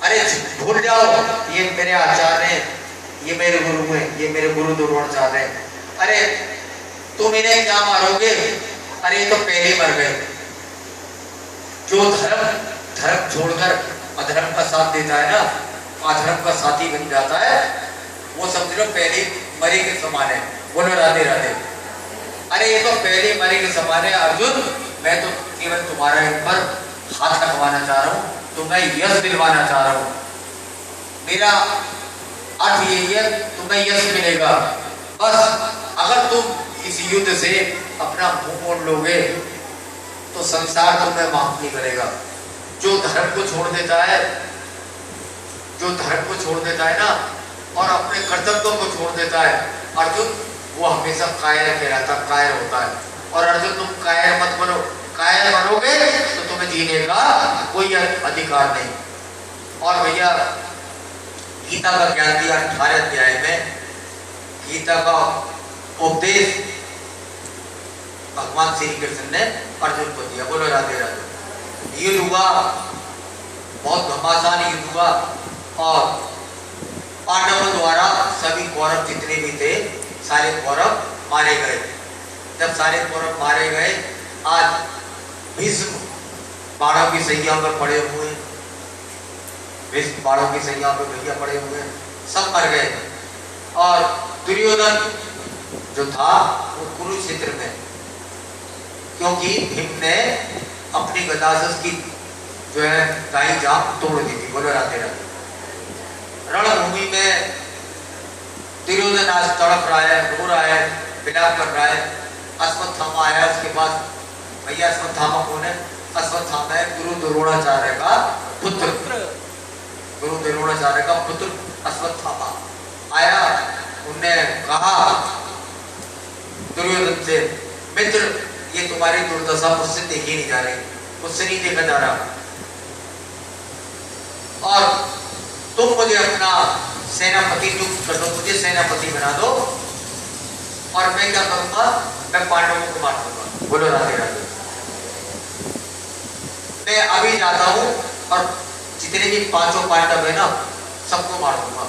अरे भूल जाओ, ये मेरे आचार्य हैं, ये मेरे गुरु हैं, ये मेरे गुरु द्रोणाचार्य हैं। अरे तुम इन्हें क्या मारोगे? अरे ये तो पहले ही मर गए। जो धर्म छोड़कर अधर्म का साथ देता है ना, अधर्म का साथी बन जाता है, वो समझ लो पहले मरे के समान है। बोलो राधे राधे। अरे ये तो पहले मरे के समान है अर्जुन, मैं तो केवल तुम्हारे ऊपर हाथ रखवाना चाह रहा हूँ, तुम्हें यश दिलवाना चाह रहा हूँ। मेरा अर्थ यही है, तुम्हें यश मिलेगा। बस अगर तुम इस युद्ध से अपना मुंह मोड़ लोगे तो संसार तुम्हें माफ नहीं करेगा। जो धर्म को छोड़ देता है, जो धर्म को छोड़ देता है ना और अपने कर्तव्यों को छोड़ देता है अर्जुन, वो हमेशा कायर कहलाता, कायर होता है। और अर्जुन तुम कायर मत बनो, कायर बनोगे तो तुम्हें जीने का कोई अधिकार नहीं। और भैया गीता का ज्ञान दिया 18 अध्याय में, गीता का उपदेश भगवान श्री कृष्ण ने अर्जुन को दिया। बोलो राधे राधे। युद्ध हुआ, बहुत घमासान युद्ध हुआ और पांडवों द्वारा सभी कौरव जितने भी थे सारे कौरव मारे गए। जब सारे कौरव मारे गए, आज भीष्म बाणों की सैया पर पड़े हुए, भीष्म बाणों की सैया पर भैया पड़े हुए, सब मर गए। और दुर्योधन जो था वो कुरुक्षेत्र में, क्योंकि भीम ने अपनी गदा से उसकी जो है दाई जांघ तोड़ दी थी। बोलो राधे राधे। रणभूमि में दुर्योधन आज तड़प रहा है, रो रहा है, विलाप कर रहा है। अश्वत्थामा आया उसके पास। भैया अश्वत्थामा कौन है? अश्वत्थामा है गुरु द्रोणाचार्य का पुत्र, गुरु द्रोणाचार्य का पुत्र अश्वत्थामा आया। उनने कहा दुर्योधन से, मित्र ये तुम्हारी दुर्दशा मुझसे देखी नहीं जा रही, मुझसे नहीं देखा जा रहा, और तुम मुझे अपना सेनापति नियुक्त कर दो, मुझे सेनापति बना दो और मैं क्या करूंगा, मैं पांडवों को मार दूंगा। बोलो राधे राधे। मैं अभी जाता हूं और जितने भी पांचों पांडव है ना सबको मार दूंगा,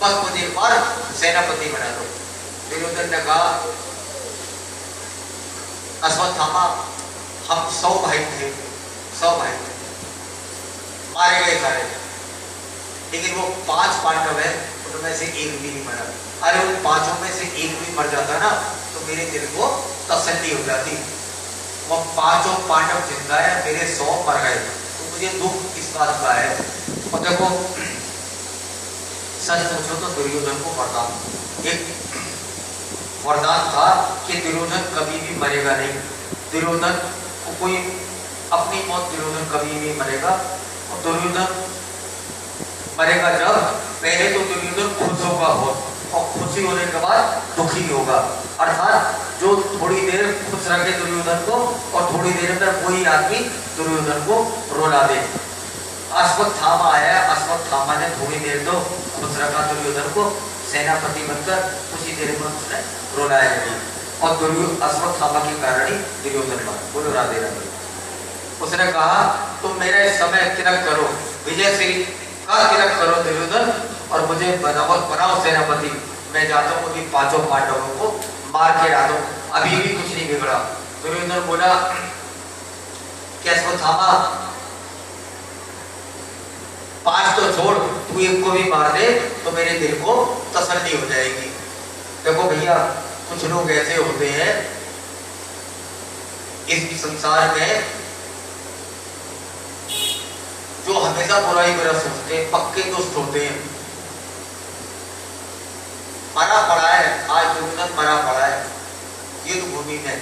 बस मुझे एक बार सेनापति बना दो। दुर्योधन ने कहा, अश्वत्थामा हम 100 भाई थे, 100 भाई थे, मारे गए सारे, लेकिन वो 5 पांडव है उनमें से एक भी नहीं मरा। अरे उन 5 में से एक भी मर जाता ना तो मेरे दिल को तसल्ली हो जाती। वो 5 पांडव जिंदा है, मेरे 100 मर गए, तो मुझे दुख इस बात का है। और देखो सच पूछो तो दुर्योधन को वरदान, एक वरदान था कि दुर्योधन कभी भी मरेगा नहीं। दुर्योधन को कोई अपनी मौत, दुर्योधन कभी भी मरेगा। और दुर्योधन मरेगा जब, पहले तो दुर्योधन खुश होगा और खुशी होने के बाद दुखी होगा। अर्थात जो थोड़ी देर खुश रखे दुर्योधन को और थोड़ी देर में कोई आदमी दुर्योधन को रुला दे। अश्वत्थामा आया, अश्वत्थामा ने थोड़ी देर तो खुश रखा दुर्योधन को, सेनापति बनकर उसी देर में उसने रुलाया नहीं, और अश्वत्थामा के कारण ही दुर्योधन बना। बोलो राधे राधे। उसने कहा तुम मेरे समय तिलक करो, विजय श्री का तिलक करो दुर्योधन, और मुझे बनाओ सेनापति। मैं जाता हूँ उन्हीं 5 पांडवों को मार के आता हूँ, अभी भी कुछ नहीं बिगड़ा। दुर्योधन बोला कि अश्वत्थामा 5 तो छोड़, तू एक को भी मार दे तो मेरे दिल को तसल्ली हो जाएगी। देखो भैया कुछ लोग ऐसे होते हैं इस संसार में जो हमेशा बुराई बुरा सोचते हैं, पक्के दोस्त होते हैं। मरा पड़ा है, आज दुर्योधन मरा पड़ा है युद्ध भूमि में,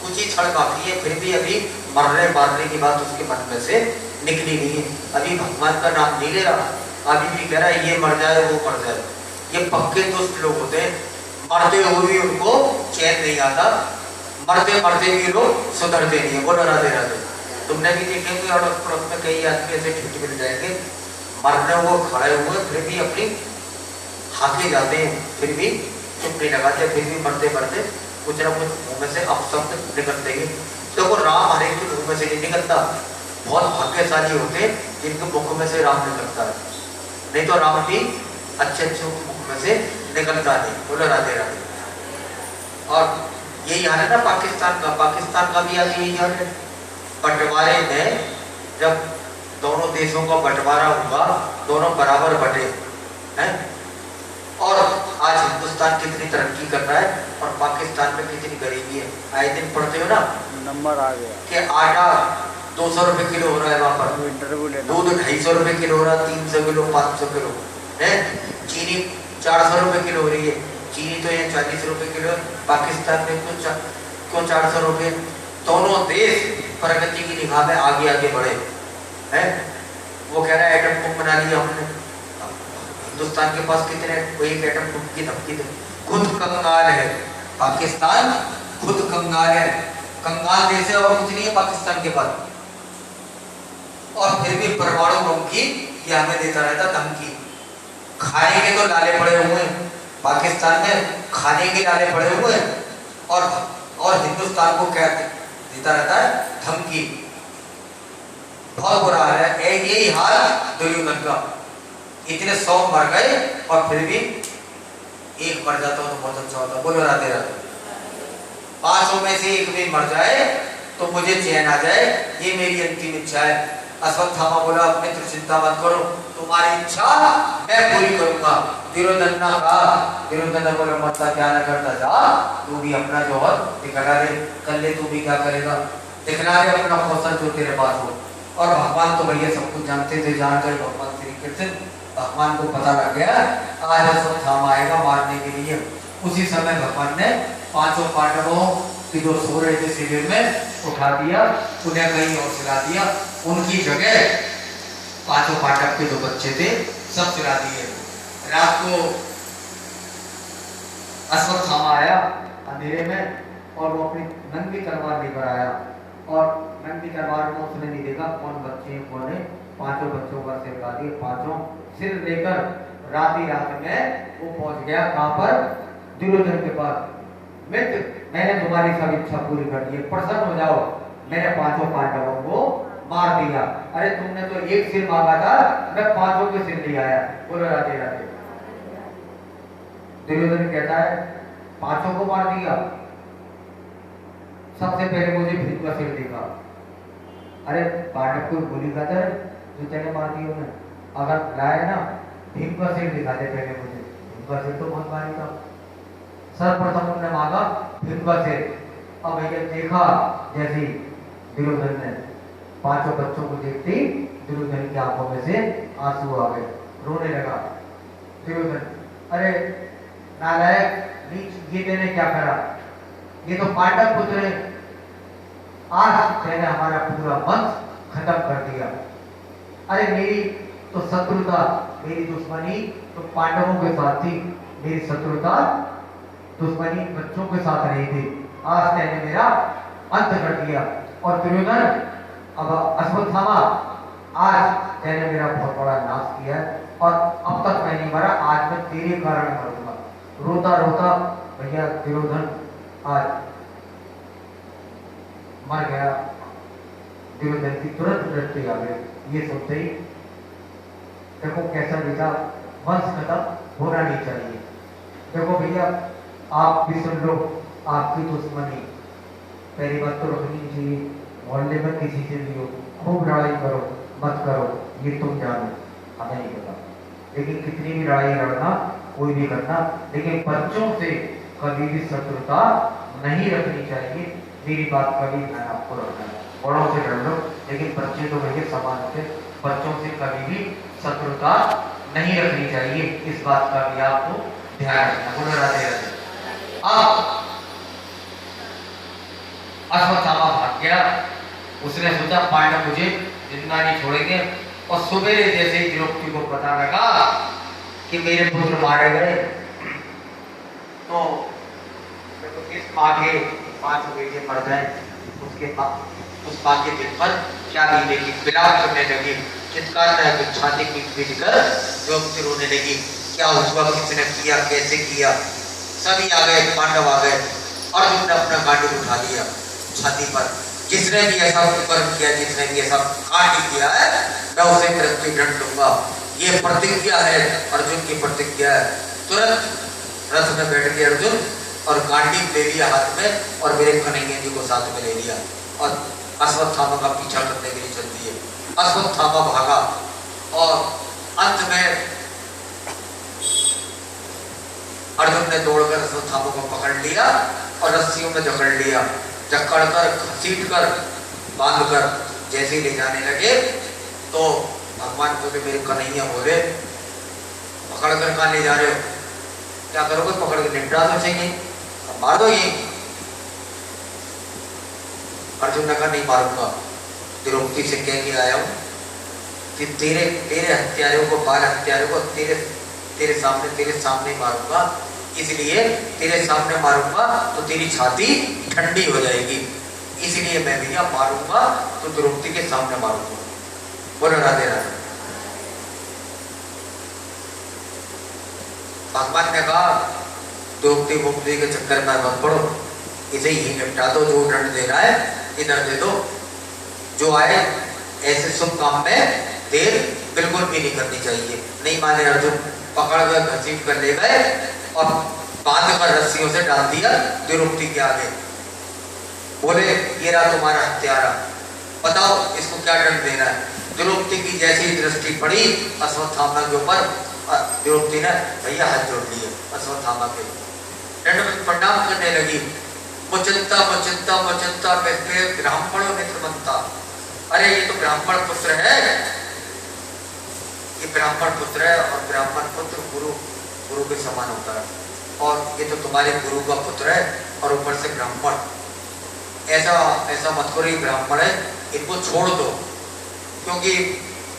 कुछ ही क्षण बाकी है, फिर भी अभी मारने की बात उसके मन में से निकली नहीं है। अभी भगवान का नाम नहीं ले रहा, अभी भी कह रहा है ये मर जाए वो मर जाए। ये पक्के दोस्त लोग होते हैं, मरते हुए भी उनको चैन नहीं आता, मरते मरते भी लोग सुधरते नहीं है। बोलो राधे राधे। तुमने भी देखेंगे अड़ोस पड़ोस में कई आदमी ऐसे ठीक मिल जाएंगे, मरने वो खड़े हुए फिर भी अपनी हाके जाते हैं, फिर भी चुप नहीं लगाते, फिर भी मरते मरते कुछ ना कुछ मुंह में से अपशब्द निकलते हैं। देखो राम हरे के मुंह में से नहीं निकलता, बहुत भाग्यशाली होते जिनके मुख में से राम निकलता है, नहीं तो राम भी अच्छे अच्छे मुख में से निकलता नहीं। बोलो राधे राधे। और यही हाल है ना पाकिस्तान का भी आज यही हाल है। बंटवारे में जब दोनों देशों का बंटवारा हुआ, दोनों बराबर बटे हैं, और आज हिंदुस्तान कितनी तरक्की कर रहा है और पाकिस्तान में कितनी गरीबी है। आए दिन पढ़ते हो ना, नंबर आ गया कि आटा 200 रुपए किलो हो रहा है वहां पर, दूध 250 रुपए किलो हो रहा है, 300 किलो 500 किलो है, चीनी 400 रुपए किलो हो रही है। चीनी तो ये 40 रुपए किलो है, पाकिस्तान में क्यों 400 रुपए। दोनों देश प्रगति की निगाह में आगे आगे बढ़े हैं। वो कह रहा है एटम बम बना लिया हमने, हिंदुस्तान के पास कितने, कोई एक एटम बम की धमकी दे, खुद कंगाल है पाकिस्तान, खुद कंगाल है, कंगाल देश है और कुछ नहीं है पाकिस्तान के पास। और फिर भी परमाणु बम की ये हमें देता रहता धमकी। खाने के तो लाले पड़े हुए हैं पाकिस्तान में, खाने के लाले पड़े हुए हैं, और हिंदुस्तान को क्या देता रहता है धमकी। बहुत बुरा हाल है। यही हाल दुर्योधन का, इतने 100 मर गए और फिर भी एक मर जाता हो तो बहुत अच्छा होता। बोलो राधे राधे। 500 में से एक भी मर जाए तो मुझे चैन आ जाए, ये मेरी अंतिम इच्छा है। अश्वत्थामा बोला मित्र चिंता मत करो, तुम्हारी इच्छा मैं पूरी करूंगा। दुर्योधन ने कहा, दुर्योधन ने बोला मत क्या ना करता जा, तू भी अपना जौहर दिखला दे, कर ले, तू भी क्या करेगा, दिखला दे अपना कौशल जो तेरे पास हो। और भगवान तो भैया सब कुछ जानते थे, जानकर भगवान श्री कृष्ण, भगवान को पता लग गया आज अश्वत्थामा आएगा मारने के लिए। उसी समय भगवान ने 5 पांडवों की जो सो रहे थे शिविर में उठा दिया, उन्हें कहीं और सिला दिया, उनकी जगह 5 पांडव के जो बच्चे थे सब सिला दिए। रात को अश्वत्थामा आया अंधेरे में और वो अपनी नंगी तलवार लेकर आया, और नंगी तलवार में उसने नहीं देखा कौन बच्चे हैं कौन है, 5 बच्चों का सिर काट दिया। 5 सिर लेकर रात में वो पहुंच गया कहां पर, दुर्योधन के पास। मित्र मैंने तुम्हारी सब इच्छा पूरी कर दी, प्रसन्न हो जाओ, मैंने 5 पांडवों को मार दिया। अरे तुमने तो एक सिर मांगा था, मैं 5 के सिर ले आया। बोलो राधे राधे। दुर्योधन कहता है 5 को मार दिया, सबसे पहले मुझे भीम का सिर देखा। अरे पांडव को गोली खाता है जो तेने मार दी उन्हें, अगर लाए ना भीम का सिर दिखा दे पहले मुझे, भीम का सिर तो बहुत भारी था। सर्वप्रथम उन्होंने मांगा भीम का सिर। अब भैया देखा जैसे दुर्योधन ने 5 बच्चों को देखते ही दुर्योधन की आंखों में से आंसू आ गए, रोने लगा दुर्योधन। अरे नालायक नीच, ये मैंने क्या करा, ये तो पांडव पुत्र है, आज मैंने हमारा पूरा वंश खत्म कर दिया। अरे मेरी तो शत्रुता, मेरी दुश्मनी तो पांडवों के साथ थी, मेरी शत्रुता दुश्मनी बच्चों के साथ नहीं थी, आज मैंने मेरा अंत कर दिया। और दुर्योधन अब अश्वत्थामा आज मैंने मेरा बहुत बड़ा नाश किया और अब तक मैं नहीं मरा, आज मैं तेरे कारण मरूंगा। रोता रोता भैया दुर्योधन आज मर गया। दुर्योधन की तुरंत मृत्यु आ गई। ये सुनते ही देखो कैसा बेटा, वंश खत्म होना नहीं चाहिए। देखो भैया आप भी सुन लो, आपकी दुश्मनी पहली बात तो रखनी चाहिए, मोहल्ले में किसी से भी हो, खूब लड़ाई करो मत करो, ये तुम जानो, हमें नहीं पता, लेकिन कितनी भी लड़ाई लड़ना कोई भी करना, लेकिन बच्चों से कभी भी शत्रुता नहीं रखनी चाहिए। मेरी बात कभी ध्यान आपको रखना है, बड़ों से लड़ लो लेकिन बच्चे तो भैया समान होते, बच्चों से कभी भी शत्रुता नहीं रखनी चाहिए, इस बात का भी आपको ध्यान रखना। बोलो राधे राधे। अब अश्वत्थामा भाग गया, उसने सोचा पांडव मुझे जिंदा नहीं छोड़ेंगे, और सुबह जैसे ही द्रौपदी को पता लगा कि मेरे पुत्र मारे गए, तो इस माँ के 5 बेटे मर गए, उसके उस माँ के दिल पर क्या लगी, विलाप करने लगी, चित्कार छाती पीट कर द्रौपदी रोने लगी। क्या हुआ, किसने किया, कैसे किया, सभी आ गए, पांडव आ गए, अर्जुन ने अपना गांडू उठा लिया छाती पर, जिसने भी ऐसा कर्म किया, जिसने भी ऐसा कांड किया है, मैं उसे मृत्यु दंड दूंगा। ये प्रतिज्ञा है, अर्जुन की प्रतिज्ञा है। तुरंत रथ में बैठ गए अर्जुन और गांडीव ले लिया हाथ में और मेरे कन्हैया जी को साथ में ले लिया और अश्वत्थामा का पीछा करने के लिए चल दिए। अश्वत्थामा भागा और अंत में अर्जुन ने दौड़कर अश्वत्थामा को पकड़ लिया और रस्सियों में जकड़ लिया। जकड़ कर, घसीट कर, बांध कर जैसे ही ले जाने लगे तो भगवान को भी मेरे कन्हैया बोले, पकड़ कर कहाँ ले जा रहे हो? क्या करोगे? पकड़ के निपटा दो, चाहिए मार दो ये। अर्जुन ने कहा नहीं मारूंगा, द्रौपदी से कह के आया हूं कि तेरे हत्यारों को, 12 हत्यारों को तेरे सामने मारूंगा, इसलिए तेरे सामने मारूंगा तो तेरी छाती ठंडी हो जाएगी, इसलिए मैं भैया मारूंगा तो द्रौपदी के सामने मारूंगा। बोलो राधे राधे। भगवान ने कहा द्रौपदी के चक्कर में मत पड़ो, इसे ही निपटा दो, जो दंड देना है इधर दे दो। जो आए ऐसे शुभ काम में देर बिल्कुल भी नहीं करनी चाहिए। नहीं माने अर्जुन, पकड़ कर घसीट कर ले गए और बांध कर रस्सियों से डाल दिया द्रौपदी के आगे। बोले ये रहा तुम्हारा हत्यारा, बताओ इसको क्या दंड देना है। द्रौपदी की जैसी दृष्टि पड़ी अश्वत्थामा के ऊपर, द्रौपदी ने भैया हाथ जोड़ लिए अश्वत्थामा के, दंड में प्रणाम करने लगी। मुचिंता मुचिंता मुचिंता ब्राह्मणों मित्र बनता। अरे ये तो ब्राह्मण पुत्र है, ये ब्राह्मण पुत्र है और ब्राह्मण पुत्र गुरु के समान होता है, और ये तो तुम्हारे गुरु का पुत्र है और ऊपर से ब्राह्मण। ऐसा मत करो, ये ब्राह्मण है, इनको छोड़ दो, क्योंकि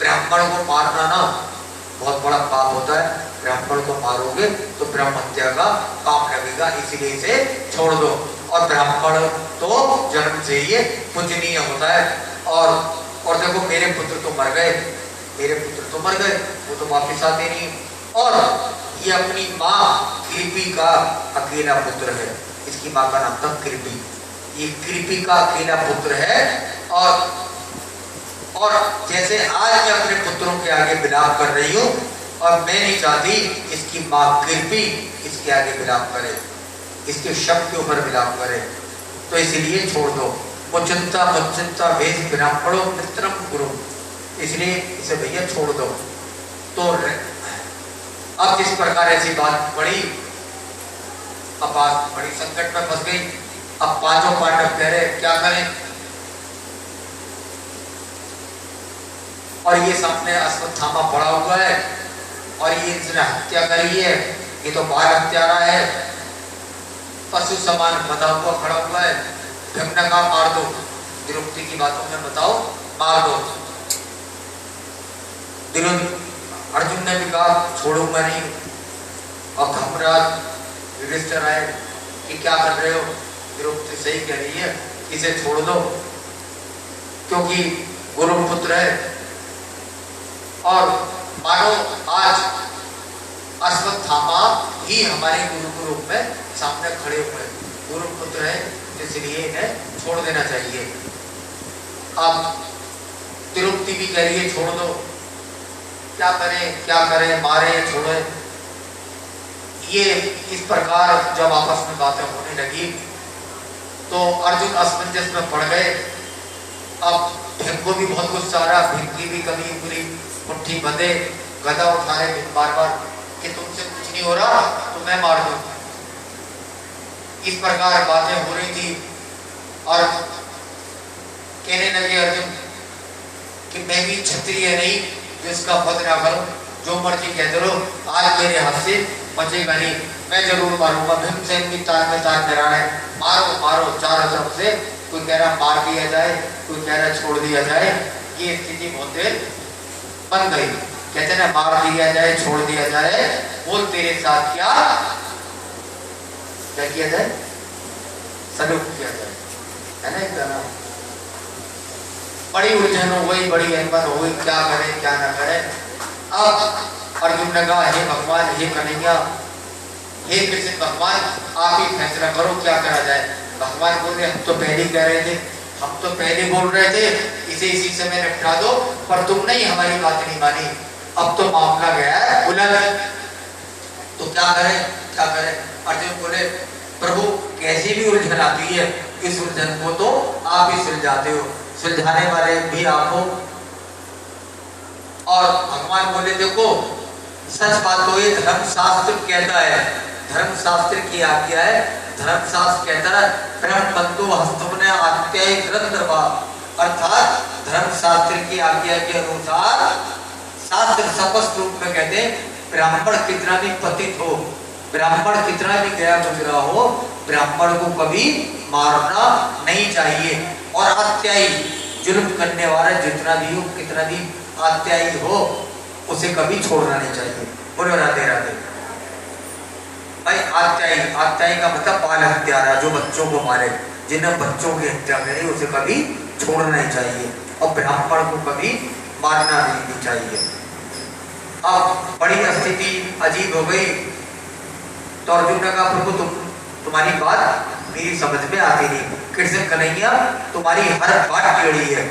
ब्राह्मण को मारना ना बहुत बड़ा पाप होता है। ब्राह्मण को मारोगे तो ब्रह्म हत्या का पाप लगेगा, इसीलिए इसे छोड़ दो। और ब्राह्मण तो जन्म से ही पूजनीय होता है। और देखो मेरे पुत्र तो मर गए, वो तो वापिस आते नहीं। और ये अपनी माँ कृपी का अकेला पुत्र है, इसकी माँ का नाम था कृपी, ये कृपी का अकेला पुत्र है। और जैसे आज मैं अपने पुत्रों के आगे विलाप कर रही हूँ, और मैं नहीं चाहती इसकी माँ कृपी इसके आगे विलाप करे, इसके शब्द के ऊपर विलाप करे, तो इसीलिए छोड़ दो। मुचिंता वेश ब्राह्मणों मित्रम गुरु, इसलिए इसे भैया छोड़ दो। तो अब जिस प्रकार ऐसी बात पड़ी, अब बात बड़ी संकट में फंस गई। अब पांचों पांडव कह रहे क्या करें, और ये सामने अश्वत्थामा पड़ा हुआ है और ये इसने हत्या करी है, ये तो बाल हत्यारा है, पशु समान बंधा हुआ खड़ा हुआ है। भीम का मार दो, द्रौपदी की बातों में बताओ मार दो। अर्जुन ने भी कहा छोड़ूंगा नहीं, और धर्मराज युधिष्ठिर आए कि क्या कर रहे हो, द्रौपदी सही कह रही है, इसे छोड़ दो, क्योंकि गुरु पुत्र है। और मानो आज अश्वत्थामा ही हमारे गुरु के रूप में सामने खड़े हुए, गुरु पुत्र है, इसलिए इन्हें छोड़ देना चाहिए। अब द्रौपदी भी कह रही है छोड़ दो, क्या करें, मारे छोड़े। ये इस प्रकार जब आपस में बातें होने लगी तो अर्जुन असमंजस में पड़ गए। अब भीम को भी बहुत गुस्सा आ रहा, भीम की भी कभी पूरी मुट्ठी बंधे, गदा उठाए बार बार कि तुमसे कुछ नहीं हो रहा तो मैं मार दूं। इस प्रकार बातें हो रही थी और कहने लगे अर्जुन कि मैं भी क्षत्रिय नहीं जो इसका वध ना करूं, जो मर्जी कहते रहो, आज मेरे हाथ से बचेगा नहीं, मैं जरूर मारूंगा। भीमसेन की ताल में ताल मिला है, मारो चारों तरफ से, कोई कह रहा मार दिया जाए, कोई कह रहा छोड़ दिया जाए। ये स्थिति बहुत देर बन गई। कहते ना मार दिया जाए, छोड़ दिया जाए, बोल तेरे साथ क्या किया जाए, सलूक किया जाए, है ना। एक गाना बड़ी उलझन हो गई, बड़ी अनबन हो गई, क्या करें क्या ना करें। अब अर्जुन ने कहा हे भगवान, हे कन्हैया, हे कृष्ण भगवान, आप ही फैसला करो क्या करा जाए। भगवान बोले हम तो पहले ही कह रहे थे हम तो पहले बोल रहे थे इसे इसी समय निपटा दो, पर तुमने ही हमारी बात नहीं मानी। अब तो मामला गया है उलझ, तो क्या करें क्या करें। अर्जुन बोले प्रभु कैसी भी उलझन आती है, इस उलझन को तो आप ही सुलझाते हो, सुलझाने वाले भी आप हो। और भगवान बोले देखो सच बात तो ये धर्मशास्त्र कहता है, धर्मशास्त्र की आज्ञा है, धर्मशास्त्र कहता है ब्रह्म बंधु हस्तमने आत्याय ग्रंथवा, अर्थात धर्मशास्त्र की आज्ञा के अनुसार शास्त्र स्पष्ट रूप में कहते हैं ब्राह्मण कितना भी पतित हो, ब्राह्मण कितना भी गया गुजरा हो, ब्राह्मण को कभी मारना नहीं चाहिए। और अत्यायी जुल्म करने वाला जितना भी हो, कितना भी अत्यायी हो, उसे कभी छोड़ना नहीं चाहिए। बोलो राधे राधे। भाई अत्यायी, अत्यायी का मतलब बाल हत्यारा, जो बच्चों को मारे, जिन्हें बच्चों की हत्या करी, उसे कभी छोड़ना नहीं चाहिए और ब्राह्मण को कभी मारना भी नहीं चाहिए। अब बड़ी स्थिति अजीब हो गई तो अर्जुन ने कहा प्रभु तुम्हारी बात मेरी समझ में आती नहीं, कृष्ण कन्हैया तुम्हारी हर बात टेढ़ी है,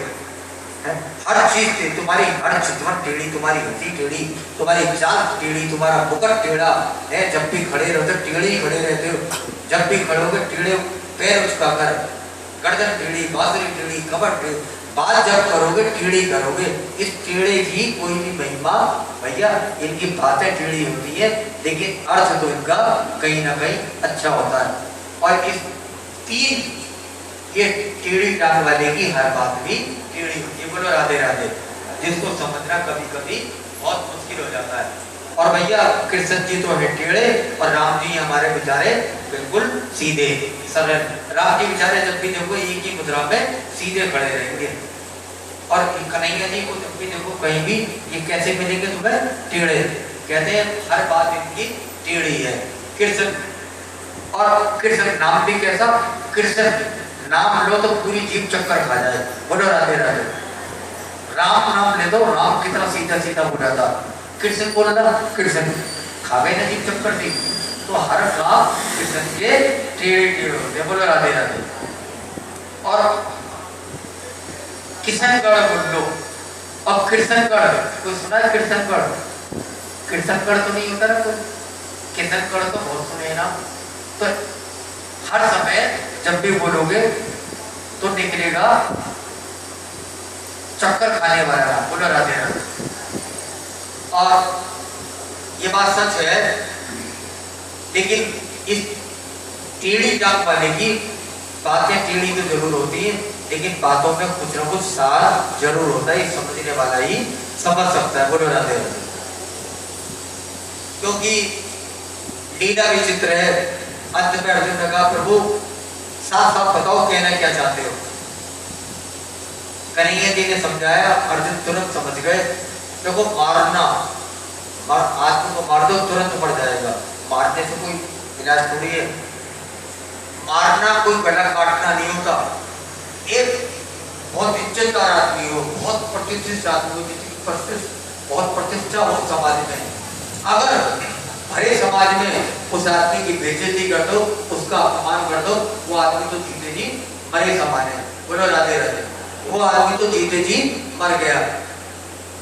हर चीज से तुम्हारी हर चितवन टेढ़ी, तुम्हारी हंसी टेढ़ी, तुम्हारी चाल टेढ़ी, तुम्हारा मुकुट टेढ़ा है, जब भी खड़े रहते हो टेढ़े ही खड़े रहते हो, जब भी खड़ोगे टेढ़े पैर उचका कर, गर्दन टेढ़ी, बांसुरी टेढ़ी, कमर टेढ़ी, बात जब करोगे टेढ़ी करोगे। इस टेढ़े की कोई भी महिमा भैया, इनकी बातें टेढ़ी होती है लेकिन अर्थ तो इनका कहीं ना कहीं अच्छा होता है। और इस तीन ये टेढ़ी टांग वाले की हर बात भी टेढ़ी होती है। बोलो राधे राधे। जिसको समझना कभी कभी बहुत मुश्किल हो जाता है। और भैया कृष्ण जी तो है टेढ़े और राम जी हमारे बेचारे बिल्कुल सीधे सरल। राम जी बेचारे जब भी देखो एक ही मुद्रा में सीधे खड़े रहेंगे, और कन्हैया जी को जब भी देखो कहीं भी ये कैसे मिलेंगे तुम्हें टेढ़े। कहते हैं हर बात इनकी टेढ़ी है। कृष्ण, और कृष्ण नाम भी कैसा, कृष्ण नाम लो तो पूरी जीभ चक्कर खा जाए। बोलो राधे राधे। राम नाम ले दो, राम कितना सीधा सीधा बोला था, कृष्ण बोला कृष्ण खा गए ना जीभ चक्कर थी। तो हर काम कृष्ण के टेढ़े टेढ़े होते। बोलो राधे राधे। और किशनगढ़ बोल लो, अब कृष्णगढ़ कोई सुना है? कृष्णगढ़, कृष्णगढ़ तो नहीं होता ना कोई, किशनगढ़ तो बहुत सुने ना। तो हर समय जब भी बोलोगे तो निकलेगा चक्कर खाने वाला नाम। बोलो राधे राधे। और ये बात सच है, लेकिन इस टेढ़ी टांग वाले की बातें टेढ़ी तो जरूर होती है, लेकिन बातों में कुछ ना कुछ सार जरूर होता है, समझने वाला ही समझ सकता है। बोलो राधे राधे। क्योंकि लीला विचित्र है। अंत में अर्जुन ने कहा प्रभु साफ साफ बताओ कहना क्या चाहते हो। कन्हैया जी ने समझाया, अर्जुन तुरंत समझ गए। देखो मारना, आदमी को मार दो तुरंत मर जाएगा, मारने से कोई इलाज थोड़ी है। मारना कोई गला काटना नहीं होता। एक बहुत इज्जतदार आदमी हो, बहुत प्रतिष्ठित आदमी हो, जिसकी बहुत प्रतिष्ठा हो समाज में, अगर भरे समाज में उस आदमी की बेइज्जती कर दो, उसका अपमान कर दो, वो आदमी तो जीते जी मरे समान है। बोलो राधे राधे। वो आदमी तो जीते जी मर गया।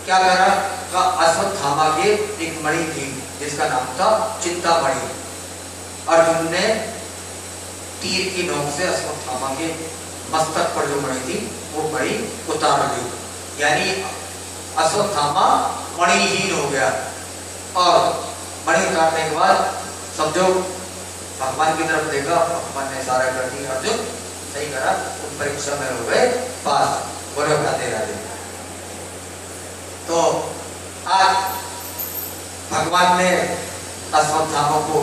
क्या करा? अश्वत्थामा के एक मणि थी जिसका नाम था चिंतामणि। अर्जुन ने तीर की नोक से अश्वत्थामा के मस्तक पर जो मणि थी वो मणि उतार दी, यानी अश्वत्थामा मणिहीन हो गया। और मणि उतारने के बाद सब जो भगवान की तरफ देखा, भगवान ने इशारा कर दिया, अर्जुन सही करा, तुम परीक्षा में हो गए पास। बोलो राधे राधे। तो आज भगवान ने अश्वत्थामा को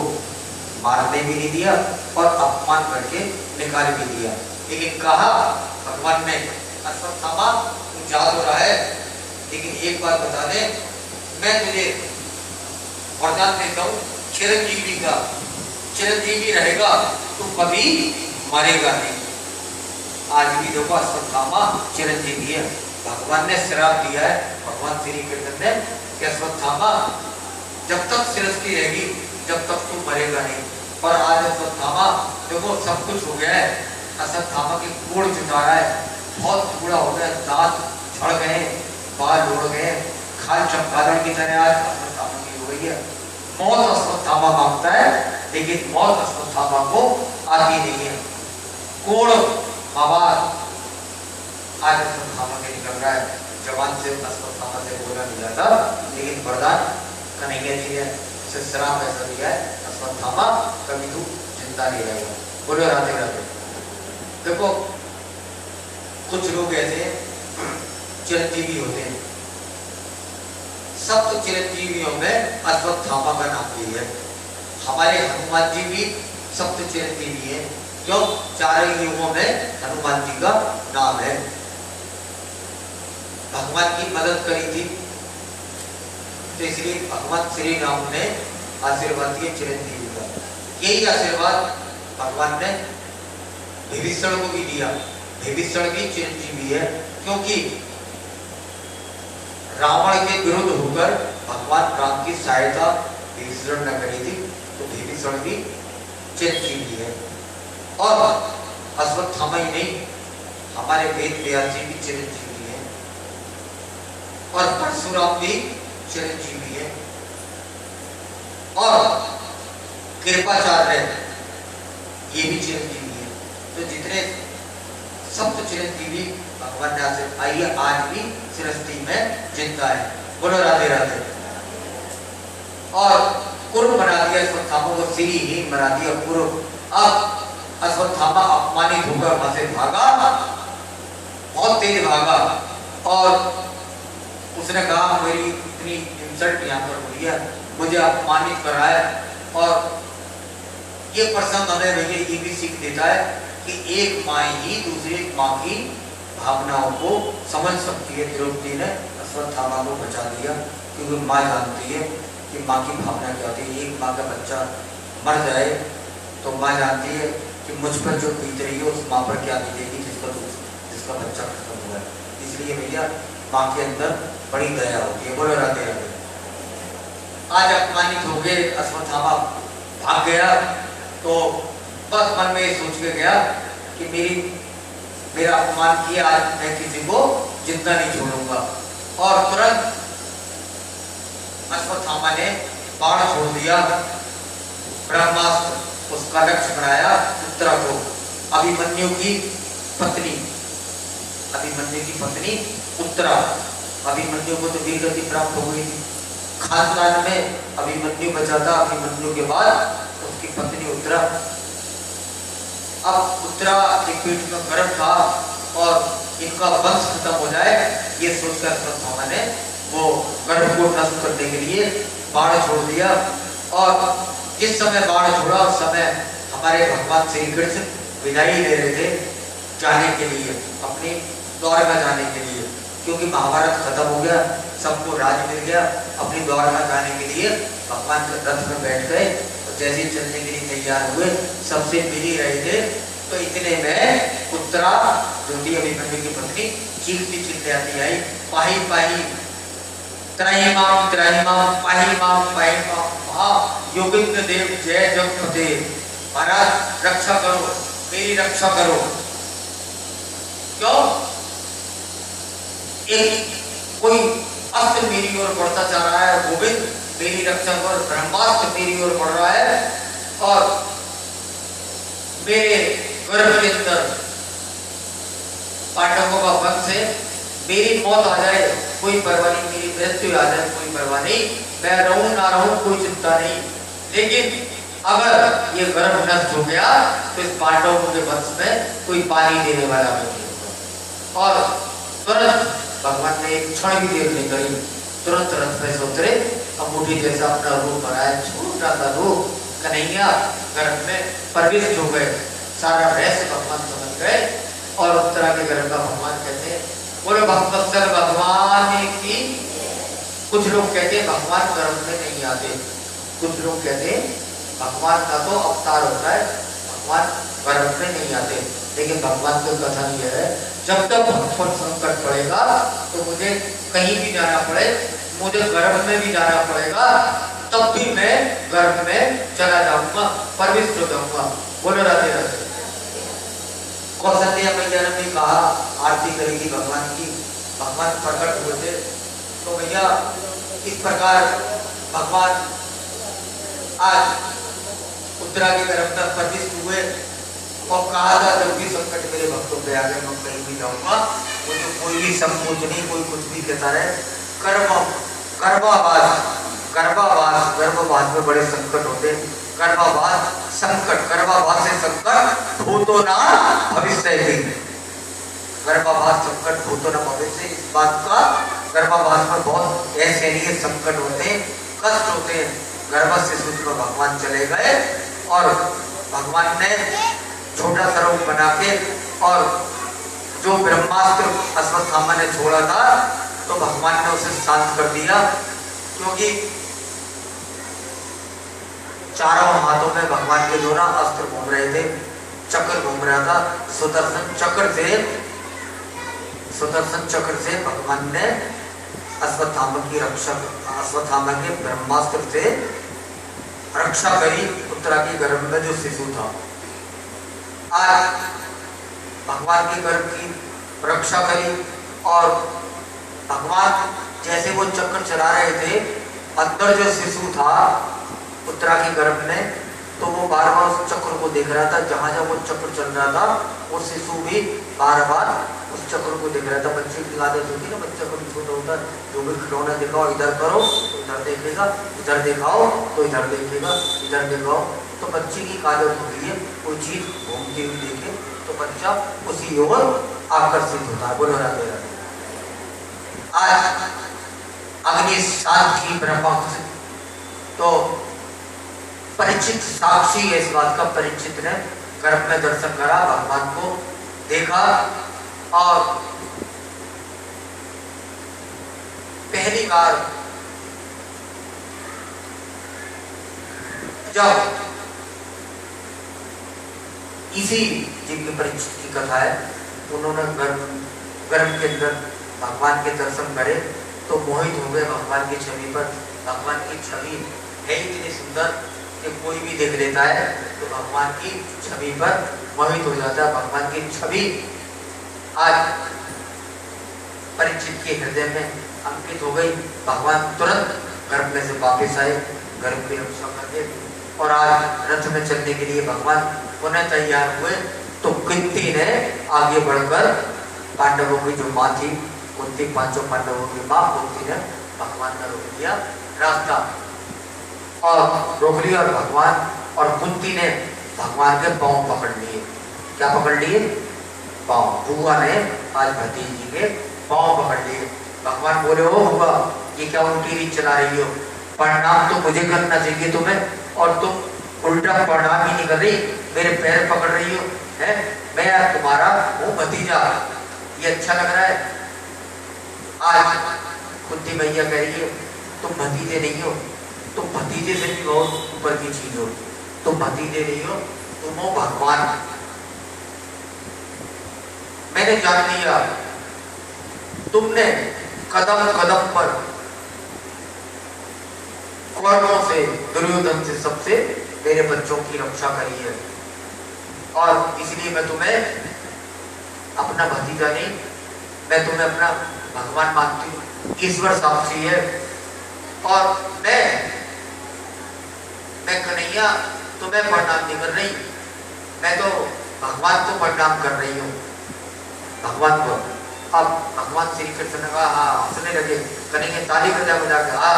मारने भी नहीं दिया और अपमान करके निकाल भी दिया, लेकिन कहा भगवान ने अश्वत्थामा तू जा तो रहा है, लेकिन एक बात बता दे, मैं तुझे वरदान देता हूँ चिरंजीवी का, चिरंजीवी रहेगा, तू कभी मरेगा नहीं। आज भी देखो अश्वत्थामा चिरंजीवी है। भगवान ने श्राप दिया है, भगवान श्री कृष्ण ने, कि अश्वत्थामा जब तक सृष्टि रहेगी जब तक तू मरेगा नहीं। और आज अश्वत्थामा देखो सब कुछ हो गया है, अश्वत्थामा की कोड़ जुटा रहा है, बहुत टुकड़ा हो गया, दांत झड़ गए, बाल उड़ गए, खाल चमगादड़ की तरह आज अश्वत्थामा की हो गई है। मौत अश्वत्थामा मांगता है, लेकिन मौत अश्वत्थामा को आती नहीं है। कोण आवाज आज अश्वत्थामा के निकल रहा है। जवान से अश्वत्थामा से बोला नहीं जाता, लेकिन वरदान कन्हैया जी ने श्राप ऐसा दिया है, अश्वत्थामा कभी तू चिंता नहीं रहेगा। बोलो राधे राधे। देखो कुछ लोग ऐसे चिरंजीवी होते हैं, सप्त चिरंजीवियों में अश्वत्थामा का नाम भी है। हमारे हनुमान जी भी सप्त चिरंजीवी है, क्यों? चारों युगों में हनुमान जी का नाम है। भगवान की मदद करी थी, तो इसलिए भगवान श्री राम ने आशीर्वाद दिए चिरंजीवी का। यही आशीर्वाद भगवान ने विभीषण को भी दिया। विभीषण भी चिरंजीवी है, क्योंकि रावण के विरुद्ध होकर भगवान राम की सहायता विभीषण ने करी थी, तो विभीषण भी चिरंजीवी है। और अश्वत्थामा ही नहीं, हमारे वेद व्यास जी भी चिरंजीवी है, और परशुराम भी चिरंजीवी है, और कृपाचार्य ये भी चिरंजीवी है। तो जितने सप्त चिरंजीवी भगवान ने आशीर्वाद आइए आज भी सृष्टि में जिंदा है। बोलो राधे राधे। और कुर्म बना दिया अश्वत्थामा को, श्रीहीन बना दिया कुर्म। अब अश्वत्थामा अपमानित होकर वहां से भागा, बहुत तेज भागा, और उसने कहा मेरी इतनी इंसल्ट यहाँ पर हुई है, मुझे अपमानित करा है। और ये प्रसंग हमें भैया ये भी सीख देता है कि एक माँ ही दूसरी माँ की भावनाओं को समझ सकती है। द्रौपदी ने अश्वत्थामा को बचा दिया, क्योंकि माँ जानती है कि माँ की भावना क्या होती है। एक माँ का बच्चा मर जाए तो माँ जानती है कि मुझ पर जो बीत रही है उस माँ पर क्या बीतेगी जिसका बच्चा खत्म हुआ है। इसलिए भैया माँ के अंदर बड़ी दया होती है। बोलो राधे राधे। आज अपमानित हो गए, अश्वत्थामा भाग गया, तो बस मन में ये सोच के गया कि मेरा अपमान किया, आज मैं किसी को जिंदा नहीं छोड़ूंगा। और तुरंत अश्वत्थामा ने बाण छोड़ दिया, ब्रह्मास्त्र उसका लक्ष्य बनाया उत्तरा को। अभिमन्यु की पत्नी उत्तरा, अभिमन्यु को तो वीरगति प्राप्त हो गई थी। खानदान में अभिमन्यु बचा था, अभिमन्यु के बाद उसकी पत्नी उत्तरा। अब उत्तरा के पेट में गर्भ था और इनका वंश खत्म हो जाए, ये सोचकर अश्वत्थामा ने वो गर्भ को नष्ट करने के लिए बाण छोड़ दिया। और जिस समय बाण छोड़ा उस समय हमारे भगवान श्री कृष्ण विदाई ले रहे थे जाने के लिए, अपनी द्वारका जाने के लिए, क्योंकि महाभारत खत्म हो गया, सबको राज मिल गया। अपनी द्वारका जाने के लिए भगवान के रथ में बैठ गए, और जैसे चलने के लिए तैयार हुए, सबसे मिल ही रहे थे, तो इतने में उत्तरा जो थी अभिमन्यु की पत्नी चीखती चिल्लाती आई, पाही पाही त्राहिमाम त्राहिमाम पाही माम पाही माम महा योगिंद्र देव जय जगपते। महाराज रक्षा करो, मेरी रक्षा करो। क्यों? एक कोई अस्त्र मेरी ओर बढ़ता जा रहा है, गोविंद मेरी रक्षा कर। ब्रह्मास्त्र मेरी ओर बढ़ रहा है, और मेरे गर्भ के अंदर पांडवों का वंश है, मेरी मौत आ जाए कोई परवाह नहीं, मेरी मृत्यु आ जाए कोई परवाह नहीं, मैं रहूं ना रहूं कोई चिंता नहीं, लेकिन अगर ये गर्भ नष्ट हो गया तो इस पांडवों के वंश में कोई पानी देने वाला नहीं होगा। और तुरंत भगवान ने एक क्षण भी देर नहीं करी, तुरंत रथ पे से उतरे, अंगूठी जैसा अपना रूप बनाया, छोटा सा रूप, कन्हैया गर्भ में प्रविष्ट हो गए। सारा रहस्य भगवान समझ गए, और उत्तरा के गर्भ का भगवान कहते हैं, बोले भक्तवत्सल भगवान की। कुछ लोग कहते हैं भगवान गर्भ में नहीं आते, कुछ लोग कहते हैं भगवान का तो अवतार होता है, भगवान गर्भ में नहीं आते। लेकिन भगवान की कथा ये है, जब तक भगवान संकट पड़ेगा तो मुझे कहीं भी जाना पड़े, मुझे गर्भ में भी जाना पड़ेगा, तब भी मैं गर्भ में चला जाऊंगा, प्रविष्ट हो जाऊंगा। बोलो राधे राधे। कौशल्या मैया ने भी कहा, आरती करेगी भगवान की, भगवान प्रकट हुए थे। तो भैया इस प्रकार भगवान आज उत्तरा के गर्भ में प्रतिष्ठित हुए और कहा था जब भी संकट मेरे भक्तों पे आ गए मैं कहीं भी जाऊंगा, मुझे कोई भी संकोच नहीं, कोई कुछ भी कहता रहे। गर्भावास में बड़े संकट होते हैं। गर्भावास से संकट भूतो ना भविष्य थी। गर्भावास संकट भूतो ना भविष्य, इस बात का गर्भावास में बहुत ऐसे नहीं संकट होते हैं, कष्ट होते हैं। गर्भ से सूत्र में भगवान चले गए और भगवान ने छोटा सा रूप बना के और जो ब्रह्मास्त्र अश्वत्थामा ने छोड़ा था तो भगवान ने उसे शांत कर दिया, क्योंकि चारों हाथों में भगवान के जो ना अस्त्र घूम रहे थे, चक्र घूम रहा था। सुदर्शन चक्र से भगवान ने अश्वत्थामा के ब्रह्मास्त्र से रक्षा करी उत्तरा के गर्भ में जो शिशु था। आज भगवान के गर्भ की रक्षा करी और भगवान जैसे वो चक्र चला रहे थे, अंदर जो शिशु था उत्तरा के गर्भ में, तो वो बार बार उस चक्र को देख रहा था। जहां जहां वो चक्र चल रहा था वो शिशु भी बार बार उस चक्र को देख रहा था। बच्चे की आदत होती है ना, बच्चा कभी छोटा होता है, जो भी खिलौना दिखाओ इधर करो तो इधर देखेगा, इधर दिखाओ तो इधर देखेगा, इधर दिखाओ। तो बच्चे की आदत होती है, कोई चीज घूमती हुई देखे तो बच्चा उसी ओर आकर्षित होता है। बोलो राधे राधे। आज अग्नि साक्षी ब्रह्मा, तो परिचित साक्षी है इस बात का, परिचित ने गर्भ में दर्शन करा, भगवान को देखा और पहली बार जब इसी जिनके परिचित की कथा है, उन्होंने गर्भ के अंदर भगवान के दर्शन करे तो मोहित हो गए भगवान की छवि पर। भगवान की छवि है इतनी सुंदर कि कोई भी देख लेता है तो भगवान की छवि पर मोहित हो जाता है। भगवान की छवि आज परीक्षित के हृदय में अंकित हो गई। भगवान तुरंत गर्भ में से वापस आए, गर्भ की रक्षा करके, और आज रथ में चलने के लिए भगवान पुनः तैयार हुए। तो कुंती ने आगे बढ़कर पांडवों की जो माँ थी कुंती, पांचों पांडवों की माँ कुंती ने भगवान का रोक लिया रास्ता और रोक लिया, और भगवान और कुंती ने भगवान के पांव पकड़ लिए। क्या पकड़ लिए? पांव। बुआ ने आज भतीजी के पांव पकड़ लिए। भगवान बोले, ओ बुआ ये क्या उल्टी रीत चला रही हो, प्रणाम तो मुझे करना चाहिए तुम्हें और तुम उल्टा प्रणाम ही नहीं कर रही, मेरे पैर पकड़ रही हो। है मैं यार तुम्हारा हूँ भतीजा, ये अच्छा लग रहा है? आज कुंती मैया कह रही है तुम भतीजे नहीं हो, तुम भतीजे से भी बहुत ऊपर की चीज हो, तुम भतीजे नहीं हो, तुम हो भगवान। मैंने जान लिया तुमने कदम कदम पर कौरवों से, दुर्योधन से, सबसे मेरे बच्चों की रक्षा करी है, और इसलिए मैं तुम्हें अपना भतीजा नहीं, मैं तुम्हें अपना भगवान मानती हूँ। ईश्वर साक्षी है, और मैं कन्हैया तुम्हें प्रणाम नहीं कर रही, मैं तो भगवान को प्रणाम कर रही हूँ, भगवान को। अब भगवान श्री कृष्ण ने कहा, हाँ हंसने लगे, कन्हैया ताली बजा बजा के, हाँ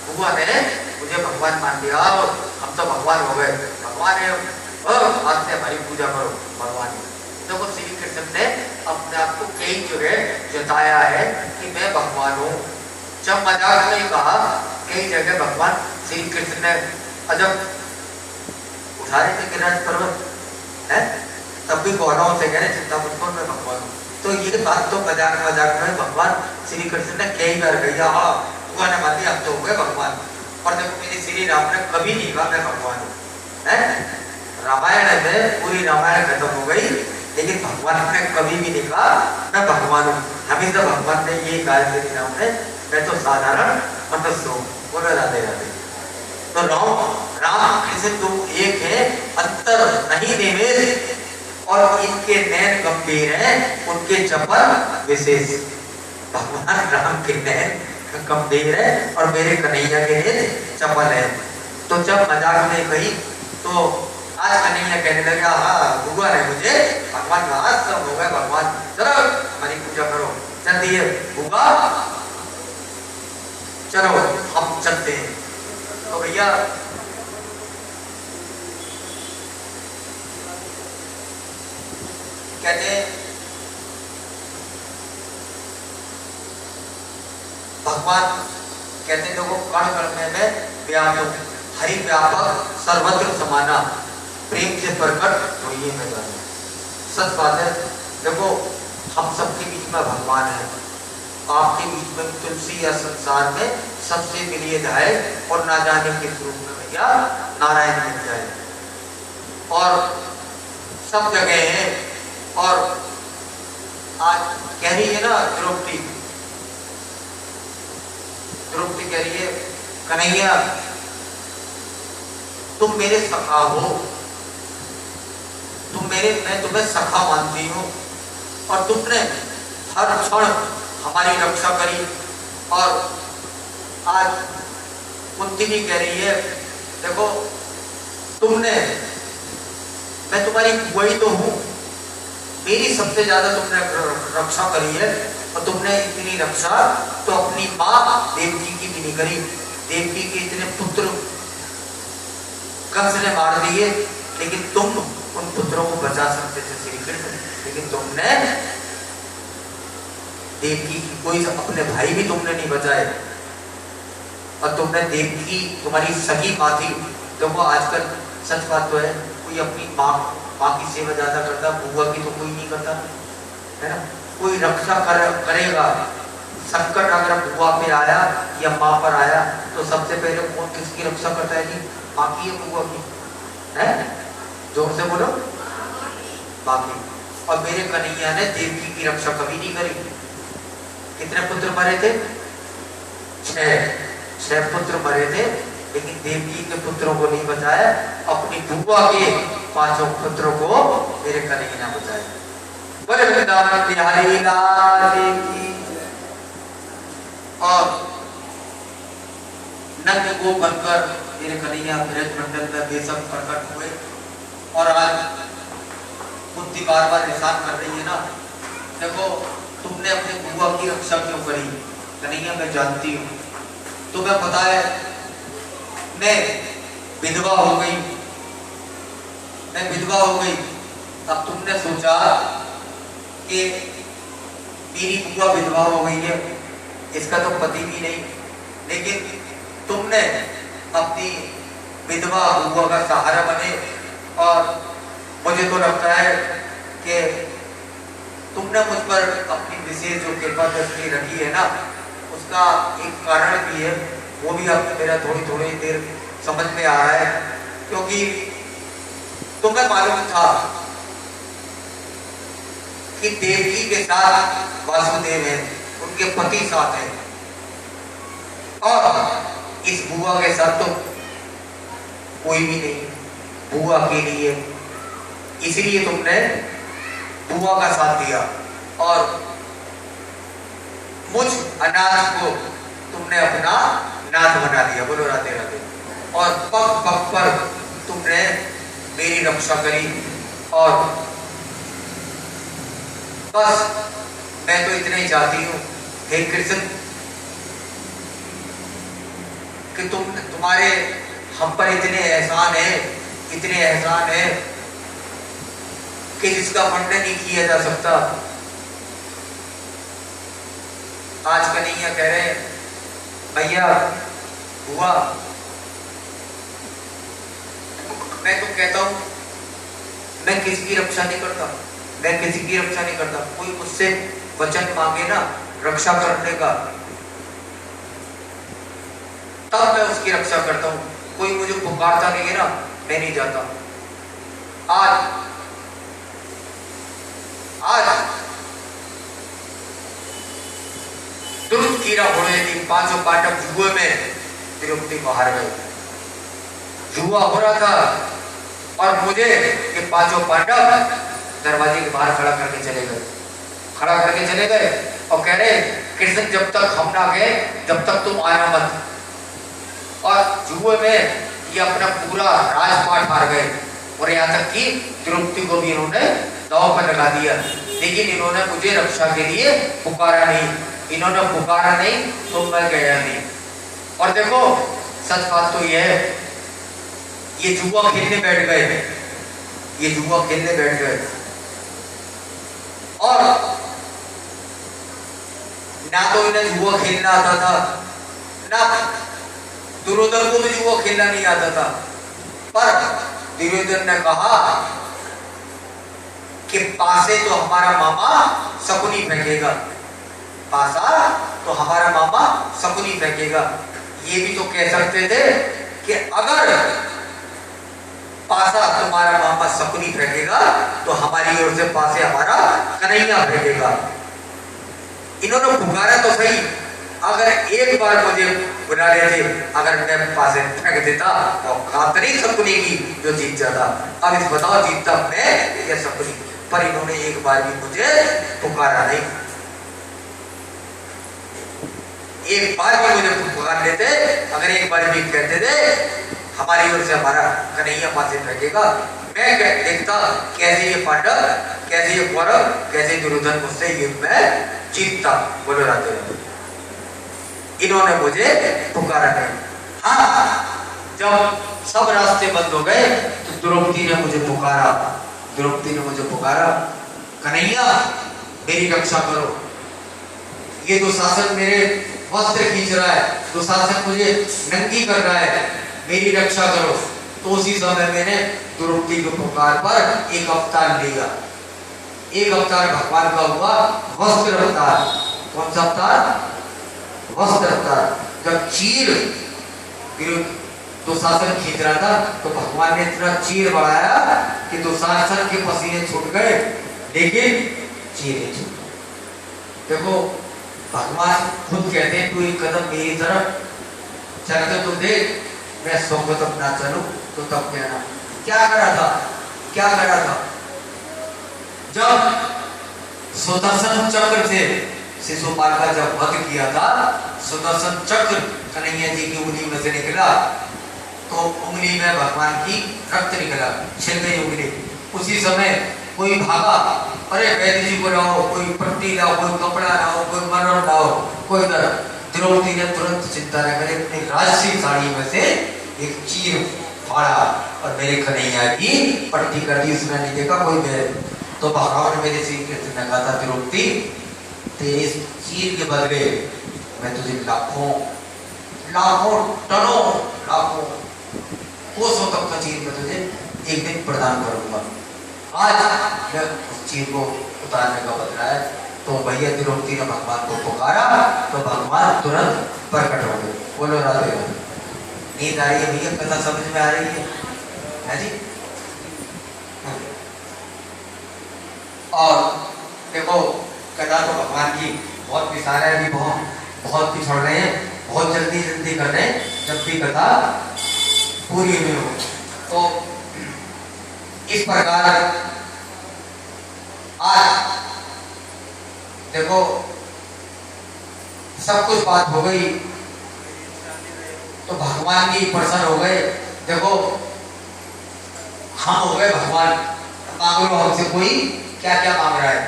बुआ ने मुझे भगवान मान लिया और हम तो भगवान हो गए, भगवान है, आज से हमारी पूजा करो भगवान। देखो श्री कृष्ण ने अपने आप को कई जगह जताया है कि मैं भगवान हूँ। जब मजाक में कहा, कई जगह भगवान श्री कृष्ण ने जब उठा रहे थे गिरिराज पर्वत है, तब भी गौरव से कह रहे चिंता मत करो मैं भगवान हूँ। तो ये बात तो मजाक मजाक में भगवान श्री कृष्ण ने कई बार कही, हाँ बुआ ने मान लिया अब तो हो गए भगवान। और देखो मेरे श्री राम ने कभी नहीं कहा मैं भगवान हूँ, है रामायण में पूरी रामायण खत्म हो गई, लेकिन भगवान ने कभी भी नहीं कहा मैं भगवान हूँ। हमेशा भगवान ने ये कहा श्री राम ने, मैं तो साधारण मनुष्य हूँ। बोलो राधे राधे। तो राम कृष्ण तो एक है, अंतर नहीं निवेश, और इनके नैन गंभीर हैं, उनके चपल विशेष। भगवान राम के नैन गंभीर है और मेरे कन्हैया के नेत्र चपल है। तो जब मजाक में कही तो आज कन्हैया कहने लगा, हाँ हुआ है मुझे भगवान का आज सब हो गए, भगवान चलो हमारी पूजा करो। चलती है हुआ, चलो हम चलते हैं। तो भैया कहते हैं भगवान कहते हैं लोगों कण कण में व्यापक हरि व्यापक सर्वत्र समाना प्रेम से प्रकट होइए मैं जाना। सच बात है। देखो हम सबके बीच में भगवान है, आपके बीच में तुलसी या संसार में सबसे मिलिए जाए और ना जाने किस रूप में भैया नारायण मिल जाए। और सब जगह है। और आज कह रही है ना द्रौपदी, द्रौपदी कह रही है कन्हैया तुम मेरे सखा हो, तुम मेरे, मैं तुम्हें सखा मानती हूँ और तुमने हर क्षण हमारी रक्षा करी। और आज कुंती भी कह रही है देखो तुमने, मैं तुम्हारी बुआई तो हूँ, मेरी सबसे ज्यादा तुमने रक्षा करी है। और तुमने इतनी रक्षा तो अपनी माँ देवकी की भी नहीं करी। देवकी के इतने पुत्र कंस ने मार दिए, लेकिन तुम उन पुत्रों को बचा सकते थे श्री कृष्ण, लेकिन तुमने देवकी की कोई अपने भाई भी तुमने नहीं बचाए। और तुमने देवकी तुम्हारी सगी माँ थी। देखो आजकल सच बात तो है, कोई अपनी माँ की सेवा ज्यादा करता, बुआ की तो कोई नहीं करता है ना। कोई रक्षा करेगा। संकट अगर बुआ पे आया या माँ पर आया तो सबसे पहले कौन किसकी रक्षा करता है जी? माँ की या बुआ की? है जोर से बोलो, माँ की। और मेरे कन्हैया ने देवकी की रक्षा कभी नहीं करी। कितने पुत्र मरे थे? 6 पुत्र मरे थे, लेकिन देवकी के पुत्रों को नहीं बचाया। अपनी बुआ के 5 पुत्रों को मेरे कन्हैया ने बचाया। बोले वृंदावन बिहारी लाल की। और नंद को बनकर मेरे कन्हैया ब्रज मंडल में बेशक प्रकट हुए। और आज बुद्धि बार बार निशान कर रही है ना, देखो तुमने अपनी बुआ की रक्षा क्यों करी? कन्हैया मैं जानती हूँ, तुम्हें पता है मैं विधवा हो गई, मैं विधवा हो गई। अब तुमने सोचा कि मेरी बुआ विधवा हो गई है, इसका तो पति भी नहीं, लेकिन तुमने अपनी विधवा बुआ का सहारा बने। और मुझे तो लगता है कि तुमने मुझ पर अपनी विशेष जो कृपा दृष्टि रखी है ना, उसका एक कारण भी है, वो भी अब मेरा थोड़ी देर समझ में आ रहा है। क्योंकि तुम्हें मालूम था कि देवकी के साथ वासुदेव है, उनके पति साथ है, और इस बुआ के साथ तो कोई भी नहीं, बुआ के लिए। इसलिए तुमने बुआ का साथ दिया और मुझ अनाथ को तुमने अपना नाथ बना दिया। बोलो राधे राधे। और पग पग पर तुमने मेरी रक्षा करी। और बस मैं तो इतना ही चाहती हूँ हे कृष्ण कि तुम्हारे हम पर इतने एहसान है कि जिसका वर्णन नहीं किया जा सकता। आज कन्हैया कह रहे हैं भैया हुआ, मैं तो कहता हूं मैं किसी की रक्षा नहीं करता, मैं किसी की रक्षा नहीं करता। कोई मुझसे वचन मांगे ना रक्षा करने का, तब मैं उसकी रक्षा करता हूं। कोई मुझे पुकारता नहीं है ना, मैं नहीं जाता। आज तुरंत कीड़ा होने थी, 5 पांडव जुए में द्रौपदी को हार गए। जुआ हो रहा था और मुझे ये 5 पांडव दरवाजे के बाहर खड़ा करके चले गए, खड़ा करके चले गए और कह रहे कृष्ण जब तक हम ना गए जब तक तुम आना मत। और जुए में ये अपना पूरा राजपाट हार गए और यहाँ तक कि द्रौपदी को भी इन्होंने दांव पर लगा दिया। लेकिन इन्होंने मुझे रक्षा के लिए पुकारा नहीं, इन्होंने पुकारा नहीं तो मैं गया नहीं। और देखो सच बात तो यह है, ये जुआ खेलने बैठ गए, ये जुआ खेलने बैठ गए और ना तो इन्हें जुआ खेलना आता था, ना दुर्योधन को भी जुआ खेलना नहीं आता था। पर दुर्योधन ने कहा कि पासे तो हमारा मामा शकुनी फेंकेगा, पासा तो हमारा मामा शकुनी फेंकेगा। ये भी तो कह सकते थे कि अगर पासा तुम्हारा मामा शकुनी फेंकेगा तो हमारी ओर से पासे हमारा कन्हैया फेंकेगा। इन्होंने पुकारा तो सही, अगर एक बार मुझे बुला लेते, अगर मैं पासे फेंक देता और खातरी शकुनी की जो जीत जाता। अब इस बताओ जीतता मैं या शकुनी? पर इन्होंने एक बार भी मुझे पुकारा नहीं, एक बार भी मुझे पुकार लेते, अगर एक बार भी कहते थे हमारी ओर से हमारा कन्हैया पासे फेंकेगा, मैं देखता कैसे ये पांडव, कैसे ये कौरव, कैसे दुर्योधन मुझसे युद्ध में जीतता। बोलो राधे। इन्होंने मुझे पुकारा नहीं। हाँ, जब सब रास्ते बंद हो गए तो द्रौपदी ने मुझे पुकारा, द्रौपदी ने मुझे पुकारा, कन्हैया मेरी रक्षा करो, ये दुशासन मेरे वस्त्र खींच रहा है, दुशासन मुझे नंगी कर रहा है, मेरी रक्षा करो। तो उसी समय मैंने द्रौपदी के पुकार पर एक अवतार लिया। एक अवतार भगवान का हुआ वस्त्र अवतार। कौन सा अवतार? वस्त्र अवतार। जब चीर दुशासन खींच रहा था तो भगवान ने इतना चीर बढ़ाया कि दुशासन के पसीने छूट गए, लेकिन चीर नहीं छूट। देखो भगवान खुद कहते हैं तू एक कदम मेरी तरफ चल के तो देख, मैं 100 कदम ना चलूं तो तब कहना। क्या करा था, क्या करा था? जब सुदर्शन चक्र से शिशुपाल का जब वध किया था, सुदर्शन चक्र कन्हैया जी की उंगली में से निकला तो उंगली में भगवान की रक्त निकला, छिल गई उंगली। उसी समय कोई भागा, अरे वैद्य जी को लाओ, कोई पट्टी लाओ, कोई कपड़ा लाओ, कोई मरहम लाओ, कोई तरह। द्रौपदी ने तुरंत चिंता न करे अपनी राजसी साड़ी में से एक चीर फाड़ा और मेरे कन्हैया की पट्टी कर दी। उसने नहीं देखा कोई मेरे, तो भगवान मेरे श्री कृष्ण ने कहा था द्रौपदी तेरे इस चीर के बदले मैं तुझे लाखों लाखों टनों लाखों कोसों तक का चीर मैं तुझे एक दिन प्रदान करूंगा। आज मैं उस चीर को उतारने का बदला है। तो भैया द्रौपदी ने भगवान को पुकारा तो भगवान तुरंत प्रकट हो गए। बोलो राधे राधे। नींद आ रही है भैया? कथा समझ में आ रही है जी? और देखो कथा तो भगवान की बहुत विशाल है, अभी बहुत पिछड़ रहे हैं, बहुत जल्दी जल्दी कर रहे हैं। जब भी कथा पूरी हुई हो तो इस प्रकार आज देखो सब कुछ बात हो गई तो भगवान भी प्रसन्न हो गए। देखो हम हो गए भगवान, मांग लो हमसे कोई क्या क्या मांग रहा है।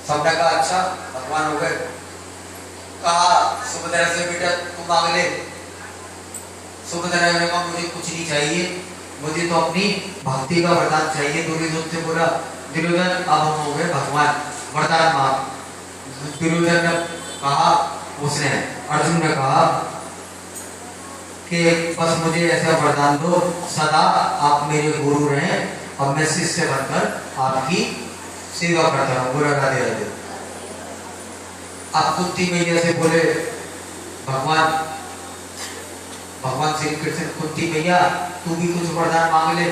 सबने कहा अच्छा भगवान हो गए। कहा सुभद्रा से बेटा तू मांग ले। सुभद्रा ने कहा मुझे कुछ नहीं चाहिए, मुझे तो अपनी भक्ति का वरदान चाहिए। दुर्योधन से बोला दुर्योधन अब हम हो गए भगवान, वरदान मांग। दुर्योधन ने कहा, उसने अर्जुन ने कहा कि बस मुझे ऐसा वरदान दो सदा आप मेरे गुरु रहें और मैं शिष्य बनकर आपकी सेवा करता रहूं। बोला राधे राधे। आप कुंती मैया से बोले भगवान श्री कृष्ण कुंती मैया तू भी कुछ वरदान मांग ले।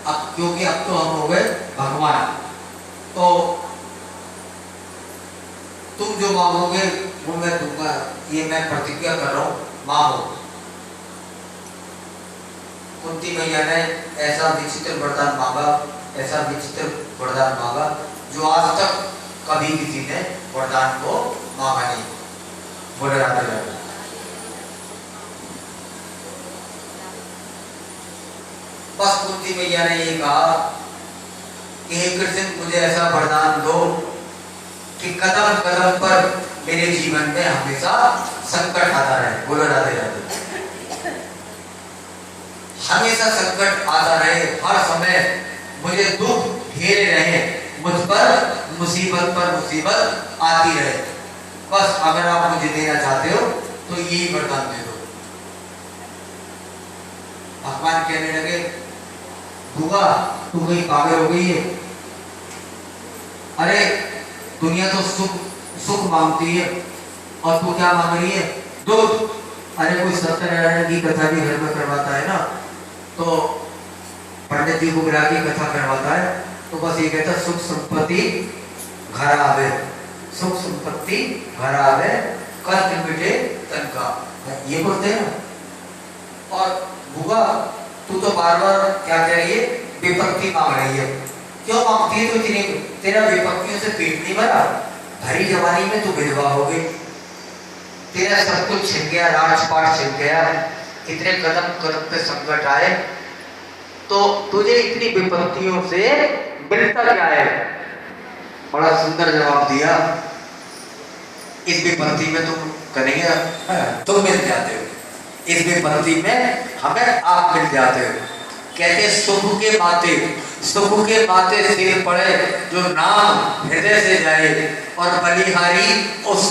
अब क्योंकि अब तो हम हो गए भगवान, तो तुम जो मांगोगे वो मैं दूंगा, ये मैं प्रतिज्ञा कर रहा हूं, मांगो। कुंती मैया ने ऐसा विचित्र वरदान मांगा, ऐसा विचित्र वरदान मांगा जो आज तक कभी किसी ने वरदान को मांगा नहीं। बोले राधे राधे। बस कुंती मैया ने ये कहा कि हे कृष्ण, मुझे ऐसा वरदान दो कि कदम कदम पर मेरे जीवन में हमेशा संकट आता रहे। बोलो राधे राधे। हमेशा संकट आता रहे, हर समय मुझे दुख घेरे रहे, मुझ पर मुसीबत आती रहे। बस अगर आप मुझे देना चाहते हो तो यही वरदान दे दो। भगवान कहने लगे, बुआ तू कहीं पागल हो गई है? अरे दुनिया तो सुख मांगती है और तू क्या मांग रही है? दूध। अरे कोई सत्यनारायण की कथा भी घर में करवाता है ना, तो पंडित जी को बुला के कथा करवाता है, तो बस ये कहता सुख संपत्ति घर आवे, सुख संपत्ति घर आवे, कष्ट मिटे तन का, ये बोलते हैं। और बुआ तू तो बार बार क्या कह रही है? विपत्ति मांग रही है। क्यों मांगती है? तो तेरा विपत्तियों से पेट नहीं भरा, भरी जवानी में तू विधवा हो गई, तेरा सब कुछ छिन गया, राजपाट छिन गया, इतने कदम कदम पे संकट आए, तो तुझे इतनी विपत्तियों से मिलता क्या है? बड़ा सुंदर जवाब दिया, इस विपत्ति में तुम कन्हैया तुम मिल जाते हो, इस विपत्ति में हमें आप मिल जाते हो। कहते सुख के माते सिर पड़े, जो नाम हृदय से जाए, और बलिहारी उस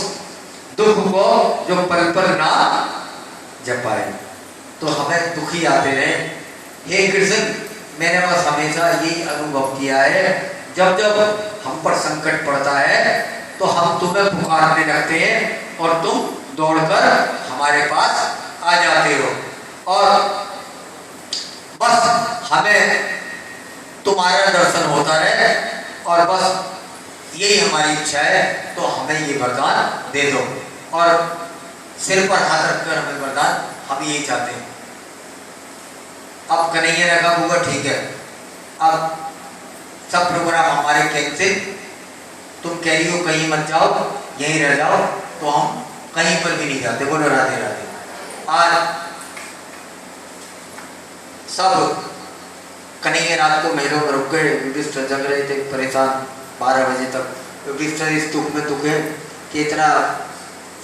दुख को जो पल पल ना जपाए। तो हमें दुखी आते रहे। हे कृष्ण, मैंने बस हमेशा यही अनुभव किया है, जब जब हम पर संकट पड़ता है तो हम तुम्हें पुकारने लगते हैं और तुम दौड़कर हमारे पास आ जाते हो, और बस हमें तुम्हारा दर्शन होता रहे, और बस यही हमारी इच्छा है, तो हमें ये वरदान दे दो। और सिर पर हाथ रखकर हमें वरदान, हम यही चाहते हैं। अब कन्हैया ने कहा, बुआ ठीक है, अब सब प्रोग्राम हमारे कैंसिल, तुम कह रही हो कहीं मत जाओ, यहीं रह जाओ, तो हम कहीं पर भी नहीं जाते। बोलो राधे राधे। आज सब कन्हैया रात को महलों में रुक गए, युधिष्ठिर जग रहे थे परेशान 12 बजे तक। युधिष्ठिर इस दुख में दुखे कि इतना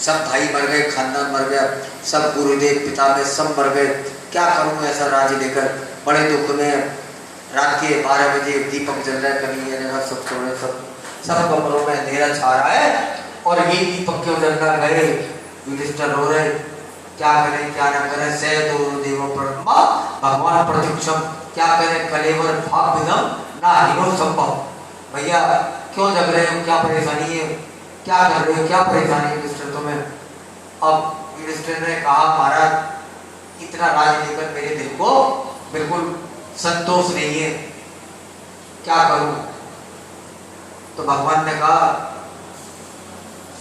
सब भाई मर गए, खानदान मर गया, सब गुरुदेव पिता में सब मर गए, क्या करूं ऐसा राज्य लेकर, बड़े दुख में। रात के 12 बजे दीपक जल रहा है, कन्हैया ने सब छोड़े, सब कमरों में अंधेरा छा रहा है, और ये दीपक के उधर का गए, युधिष्ठिर रो रहे, क्या करें क्या ना करें, से तो देवों प्रमा भगवान प्रतीक्षम, क्या करें कलेवर भाग विदम ना हिनो संभव। भैया क्यों जग रहे हो, क्या परेशानी है, क्या कर रहे हो, क्या परेशानी है युधिष्ठिर तुम्हें? अब युधिष्ठिर ने कहा, महाराज इतना राज लेकर मेरे दिल को बिल्कुल संतोष नहीं है, क्या करूं? तो भगवान ने कहा,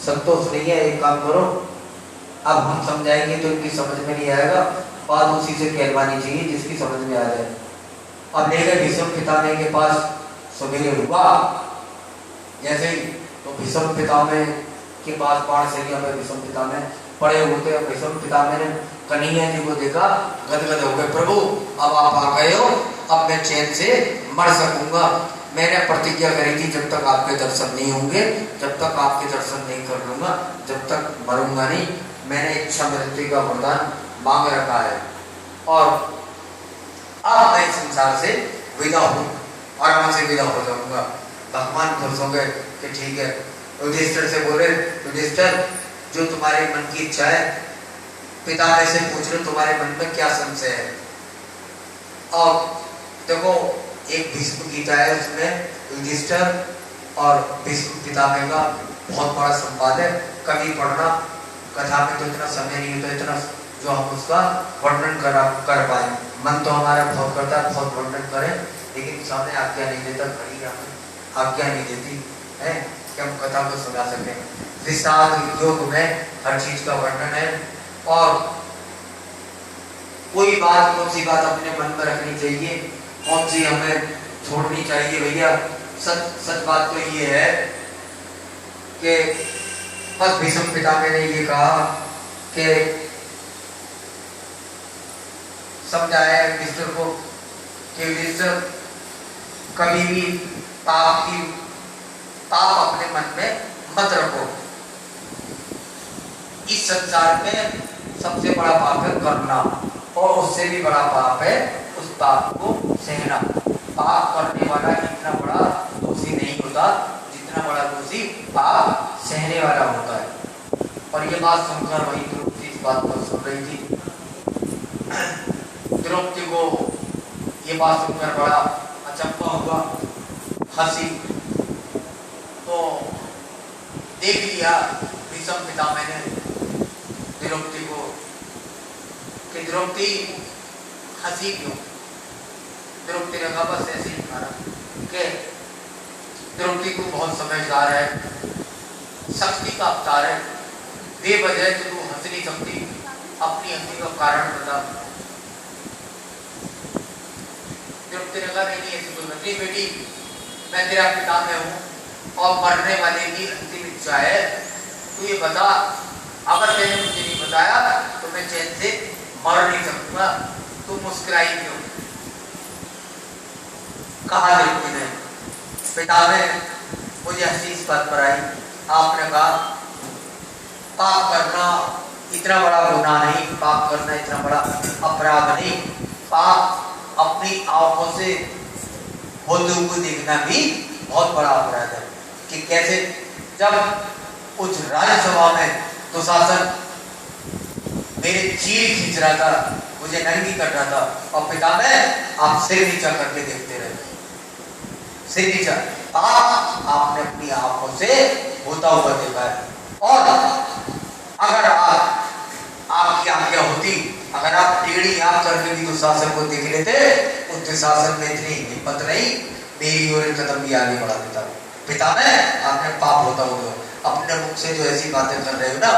संतोष नहीं है, एक काम करो, अब हम समझाएंगे तो इनकी समझ में नहीं आएगा, बात उसी से कहलवानी चाहिए जिसकी समझ में आ जाए। अब ले गए भीष्म पितामह के पास, सवेरे हुआ जैसे ही, तो भीष्म पितामह के पास पाठशाला में भीष्म पितामह पड़े होते हैं। भीष्म पितामह ने कन्हैया जी को देखा, गदगद हो गए, प्रभु अब आप आ गए हो, अब मैं चैन से मर सकूंगा। मैंने प्रतिज्ञा करी थी, जब तक आपके दर्शन नहीं होंगे, जब तक आपके दर्शन नहीं कर लूंगा, जब तक मरूंगा नहीं। मैंने इच्छा मृत्यु का वरदान मांग रखा है, और अब मैं संसार से विदा हूँ, आराम से विदा हो जाऊंगा। भगवान खुश हो गए कि ठीक है। युधिष्ठिर से बोले, युधिष्ठिर जो तुम्हारे मन की इच्छा है, पितामह से पूछ लो तुम्हारे मन में क्या संशय है। और देखो एक भीष्म गीता है, उसमें युधिष्ठिर और भीष्म पितामह का बहुत बड़ा संवाद है, कभी पढ़ना, कथा में तो इतना समय नहीं होता इतना जो हम उसका वर्णन कर पाए। मन तो हमारा बहुत करता है, बहुत वर्णन करें, लेकिन सामने आज्ञा नहीं देता, घड़ी हमें आज्ञा नहीं देती है कि हम कथा को सुना सकें। विषाद योग में हर चीज का वर्णन है, और कोई बात कौन सी बात अपने मन में रखनी चाहिए, कौन सी हमें छोड़नी चाहिए भैया। सच सच बात तो ये है कि बस भीष्म पितामह ने ये कहा कि समझाया युधिष्ठिर को कि युधिष्ठिर कभी भी पाप अपने मन में मत रखो। इस संसार में सबसे बड़ा पाप है करना, और उससे भी बड़ा पाप है उस पाप को सहना। पाप करने वाला इतना बड़ा दोषी नहीं होता जितना बड़ा दोषी पाप सहने वाला होता है। और ये बात सुनकर वही द्रौपदी इस बात पर सुन रही थी। द्रौपदी को ये बात सुनकर बड़ा अचंभा हुआ, हंसी। तो देख लिया भीष्म पितामह ने द्रौपदी को कि द्रौपदी हंसी क्यों। द्रौपदी ने कहा बस ऐसे ही मारा कि द्रौपदी को बहुत समझदार है, शक्ति का अवतार है, बेवजह तो तू हंस नहीं सकती, अपनी हंसी का कारण बता। द्रौपदी ने कहा नहीं ऐसी कोई बात नहीं बेटी, मैं तेरा पितामह हूँ और मरने वाले की अंतिम इच्छा है, तू ये बता, अगर मैंने मुझे नहीं बताया तो मैं चैन से मर नहीं सकूंगा, तू मुस्कुराई क्यों। कहा द्रौपदी ने पितामह मुझे हंसी इस बात पर आई, आपने कहा पाप करना इतना बड़ा गुनाह नहीं, पाप करना इतना बड़ा अपराध नहीं, पाप अपनी आंखों से होते हुए देखना भी बहुत बड़ा अपराध है। कि कैसे, जब उस राज्यसभा में दुशासन मेरे चीर खींच रहा था, मुझे नंगी कर रहा था, और पितामह आप सिर नीचा करके देखते रहे, सिर नीचा। आपने अपनी आंखों से होता हुआ देखा है। और अगर आपकी आज्ञा होती, अगर आप टेढ़ी आंख करके भी दुशासन को देख लेते, उस दुशासन में इतनी हिम्मत नहीं, मेरी ओर कदम भी आगे बढ़ा देता। पितामह आपने पाप होता हुआ अपने मुख से जो ऐसी बातें कर रहे हो ना,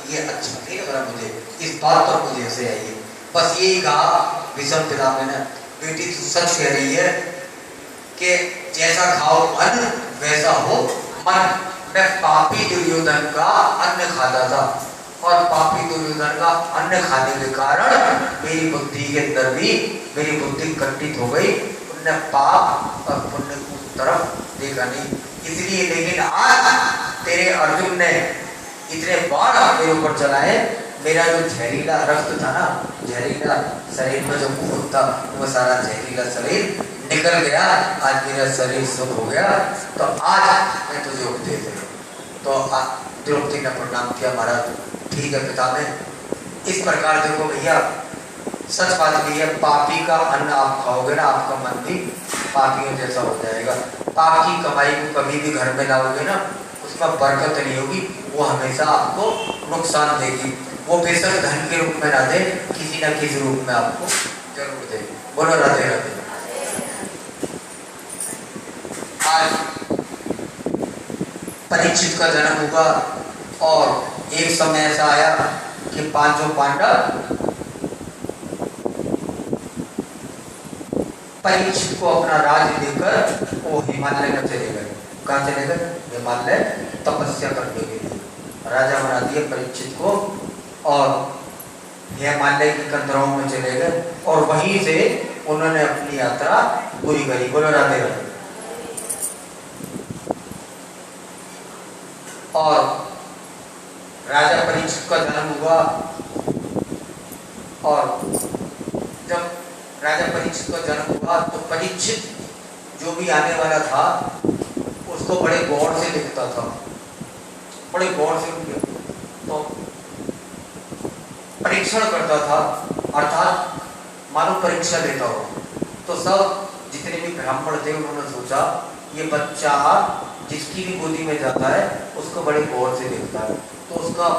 ये अच्छा नहीं लग रहा मुझे, इस बात पर मुझे ऐसे आई है। बस यही कहा भीष्म पितामह ने, बेटी तू सच कह रही है कि जैसा खाओ अन्न वैसा हो मन। मैं पापी दुर्योधन का अन्न खाता था, और पापी दुर्योधन का अन्न खाने के कारण मेरी बुद्धि के अंदर भी मेरी बुद्धि खंडित हो गई, उनने पाप और पुण्य की तरफ देखा नहीं। इसलिए लेकिन आज तेरे अर्जुन ने इतने बाण मेरे ऊपर चलाए, मेरा जो जहरीला रक्त था ना, जहरीला शरीर में जो खून था, वो सारा जहरीला शरीर निकल गया, आज मेरा शरीर शुद्ध हो गया, तो आज मैं तुझे उपदेश दे। तो द्रौपदी ने प्रणाम किया, महाराज ठीक है पितामह। इस प्रकार देखो भैया, सच बात भी है, पापी का अन्न आप खाओगे ना, आपका मन भी पापियों जैसा हो जाएगा। पाप की कमाई को कभी भी घर में लाओगे ना, उसमें बरकत नहीं होगी, वो हमेशा आपको नुकसान देगी। वो बेशक धन के रूप में ना दे, किसी न किसी रूप में आपको जरूर दे। बोलो राधे राधे। आज परीक्षित का जन्म हुआ, और एक समय ऐसा आया कि पांचों पांडव परीक्षित को अपना राज्य देकर वो हिमालय में चले गए। कहाँ चले गए? हिमालय तपस्या करने के लिए राजा बना दिए परीक्षित को, और हिमालय की कंदराओं में चले गए, और वहीं से उन्होंने अपनी यात्रा पूरी करी। बोलो राधे राधे। और राजा परीक्षित का जन्म हुआ, और जब राजा परीक्षित का जन्म हुआ तो परीक्षित जो भी आने वाला था उसको बड़े गौर से देखता था, बड़े गौर से तो परीक्षण करता था, अर्थात मानो परीक्षा देता हो। तो सब जितने भी ब्राह्मण थे उन्होंने सोचा ये बच्चा जिसकी भी गोदी में जाता है उसको बड़े गौर से देखता है, तो उसका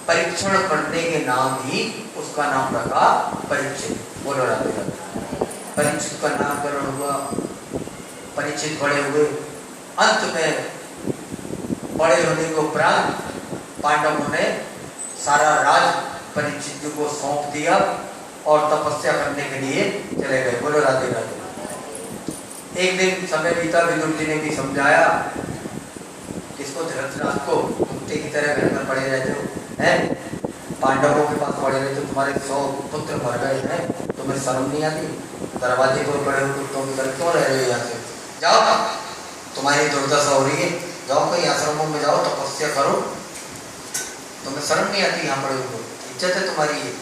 परीक्षण करने के नाम ही उसका नाम रखा परीक्षित। बोलो राधे राधे। परीक्षित का नामकरण हुआ, परीक्षित बड़े हुए, अंत में बड़े होने के उपरांत पांडवों ने सारा राज परीक्षित को सौंप दिया, और तपस्या करने के लिए चले गए। बोलो राधे राधे। एक दिन समय बीता, विदुर जी ने भी समझाया, इसको धृतराष्ट्र को कुत्ते की तरह घर में पड़े रहते हो हैं, पांडवों के पास पड़े रहते हो, तुम्हारे 100 पुत्र मर गए हैं, तुम्हें शर्म नहीं आती? दरवाजे पर पड़े हो कुत्तों की तरह क्यों रह रहे हो? यहाँ से जाओ, तुम्हारी दुर्दशा हो रही है, जाओ कहीं आश्रमों में जाओ, तपस्या करो, तुम्हें शर्म नहीं आती? यहाँ पड़े हो, इज्जत है तुम्हारी ये।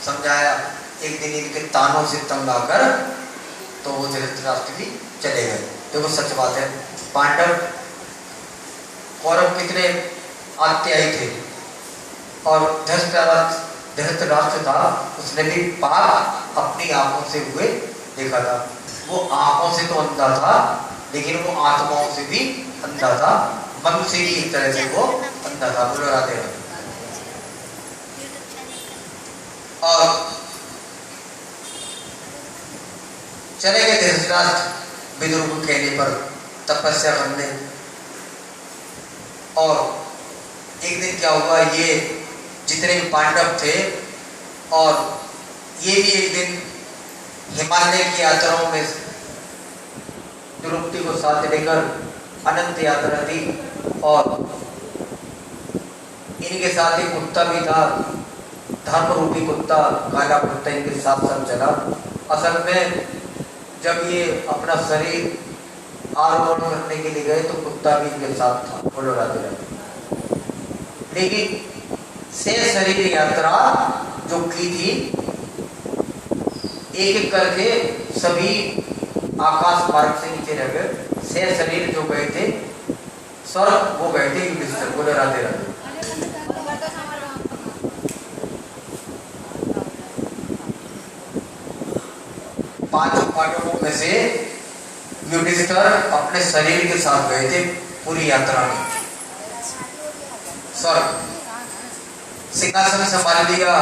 समझाया। एक दिन इनके तानों से तंग आकर तो वो धृतराष्ट्र भी चले गए। देखो सच बात है, पांडव कौरव कितने आत्यायी थे, और धृतराष्ट्र था, उसने भी पाप अपनी आंखों से हुए देखा था। वो आंखों से तो अंधा था, लेकिन वो आत्माओं से भी अंधा था, मन से भी एक तरह से वो अंधा था। बोलो राधे राधे। और चले गए धृतराष्ट्र विदुर को कहने पर तपस्या करने। और एक दिन क्या हुआ, ये जितने भी पांडव थे और ये भी एक दिन हिमालय की यात्राओं में द्रौपदी को साथ लेकर अनंत यात्रा थी, और इनके साथ ही कुत्ता भी था, धर्म रूपी कुत्ता, काला कुत्ता इनके साथ साथ चला। असल में जब ये अपना शरीर आरोहण करने के लिए गए तो कुत्ता भी इनके साथ था। बोलो राधे राधे। लेकिन शेष शरीर यात्रा जो की थी, एक एक करके सभी आकाश मार्ग से नीचे रह गए। शेष शरीर जो गए थे स्वर्ग, वो गए थे युधिष्ठिर। बोलो राधे राधे। पांचों पांडवों में से युधिष्ठिर अपने शरीर के साथ गए थे पूरी यात्रा में स्वर्ग। सिंहासन संभाल लिया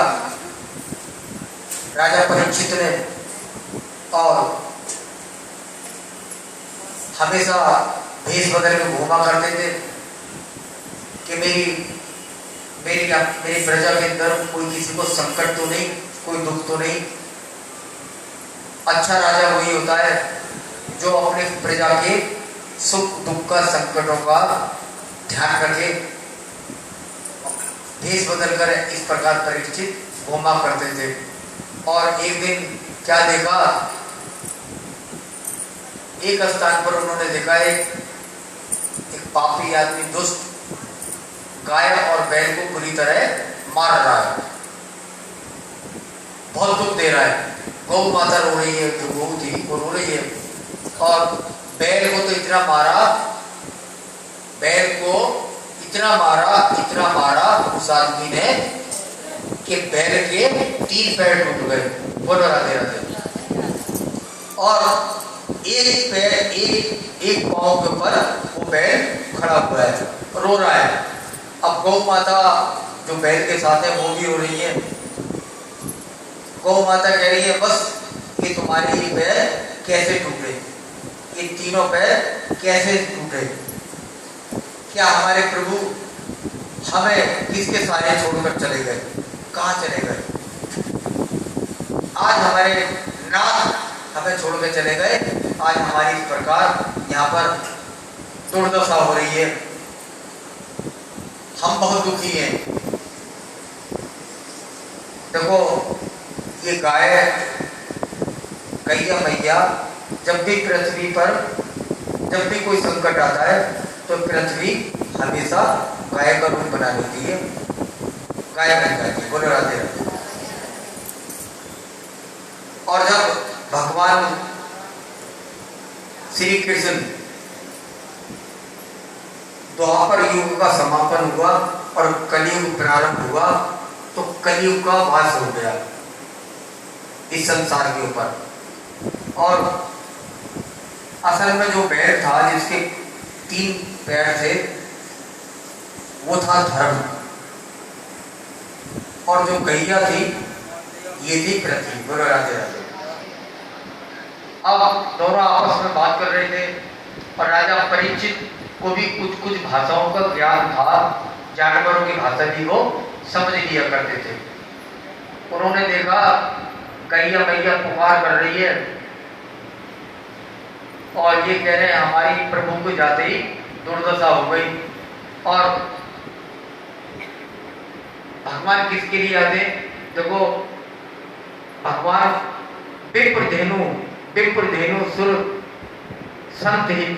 राजा परीक्षित ने, और हमेशा भेष बदल के घूमा करते थे कि मेरी प्रजा के अंदर कोई किसी को संकट तो नहीं, कोई दुख तो नहीं। अच्छा राजा वही होता है जो अपने प्रजा के सुख दुख का, संकटों का ध्यान रखे। भेष बदल कर इस प्रकार परीक्षित घूमा करते थे। और एक दिन क्या देखा, एक स्थान पर उन्होंने देखा एक पापी आदमी, दुष्ट, गाय और बैल को बुरी तरह मार रहा है, बहुत दुख दे रहा है। गौ माता रो रही है, जो गौ थी वो रो रही है, और बैल को तो इतना मारा, बैल को इतना मारा उस आदमी ने कि बैल के 3 पैर टूट गए। बोलो राधे राधे। और एक पांव के ऊपर वो बैल खड़ा हुआ है, रो रहा है। अब गौ माता जो बैल के साथ है वो भी रो रही है। गौ माता कह रही है, बस कि तुम्हारे ये पैर कैसे टूटे, ये तीनों पैर कैसे टूटे? क्या हमारे प्रभु हमें किसके सहारे छोड़कर चले गए? कहाँ चले गए? आज हमारे नाथ हमें छोड़ के चले गए। आज हमारी इस प्रकार यहाँ पर दुर्दशा हो रही है, हम बहुत दुखी हैं। देखो ये गाय, गैया मैया जब भी पृथ्वी पर जब भी कोई संकट आता है तो पृथ्वी हमेशा गाय का रूप बना लेती है, गाय बन जाती है। बोलो राधे राधे। और जब भगवान श्री कृष्ण द्वापर युग का समापन हुआ और कलयुग प्रारंभ हुआ, तो कलयुग का वास हो गया इस संसार के ऊपर। और असल में जो बैल था जिसके 3 पैर थे वो था धर्म, और जो गैया थी ये थी पृथ्वी। बोलो राधे राधे। अब दोनों आपस में बात कर रहे थे, और राजा परीक्षित को भी कुछ भाषाओं का ज्ञान था, जानवरों की भाषा भी वो समझ लिया करते थे। उन्होंने देखा गैया मैया पुकार कर रही है और ये कह रहे हैं हमारी प्रभु को जाते ही दुर्दशा हो गई। और भगवान किसके लिए आते? देखो भगवान विप्र धेनु सुर संत हित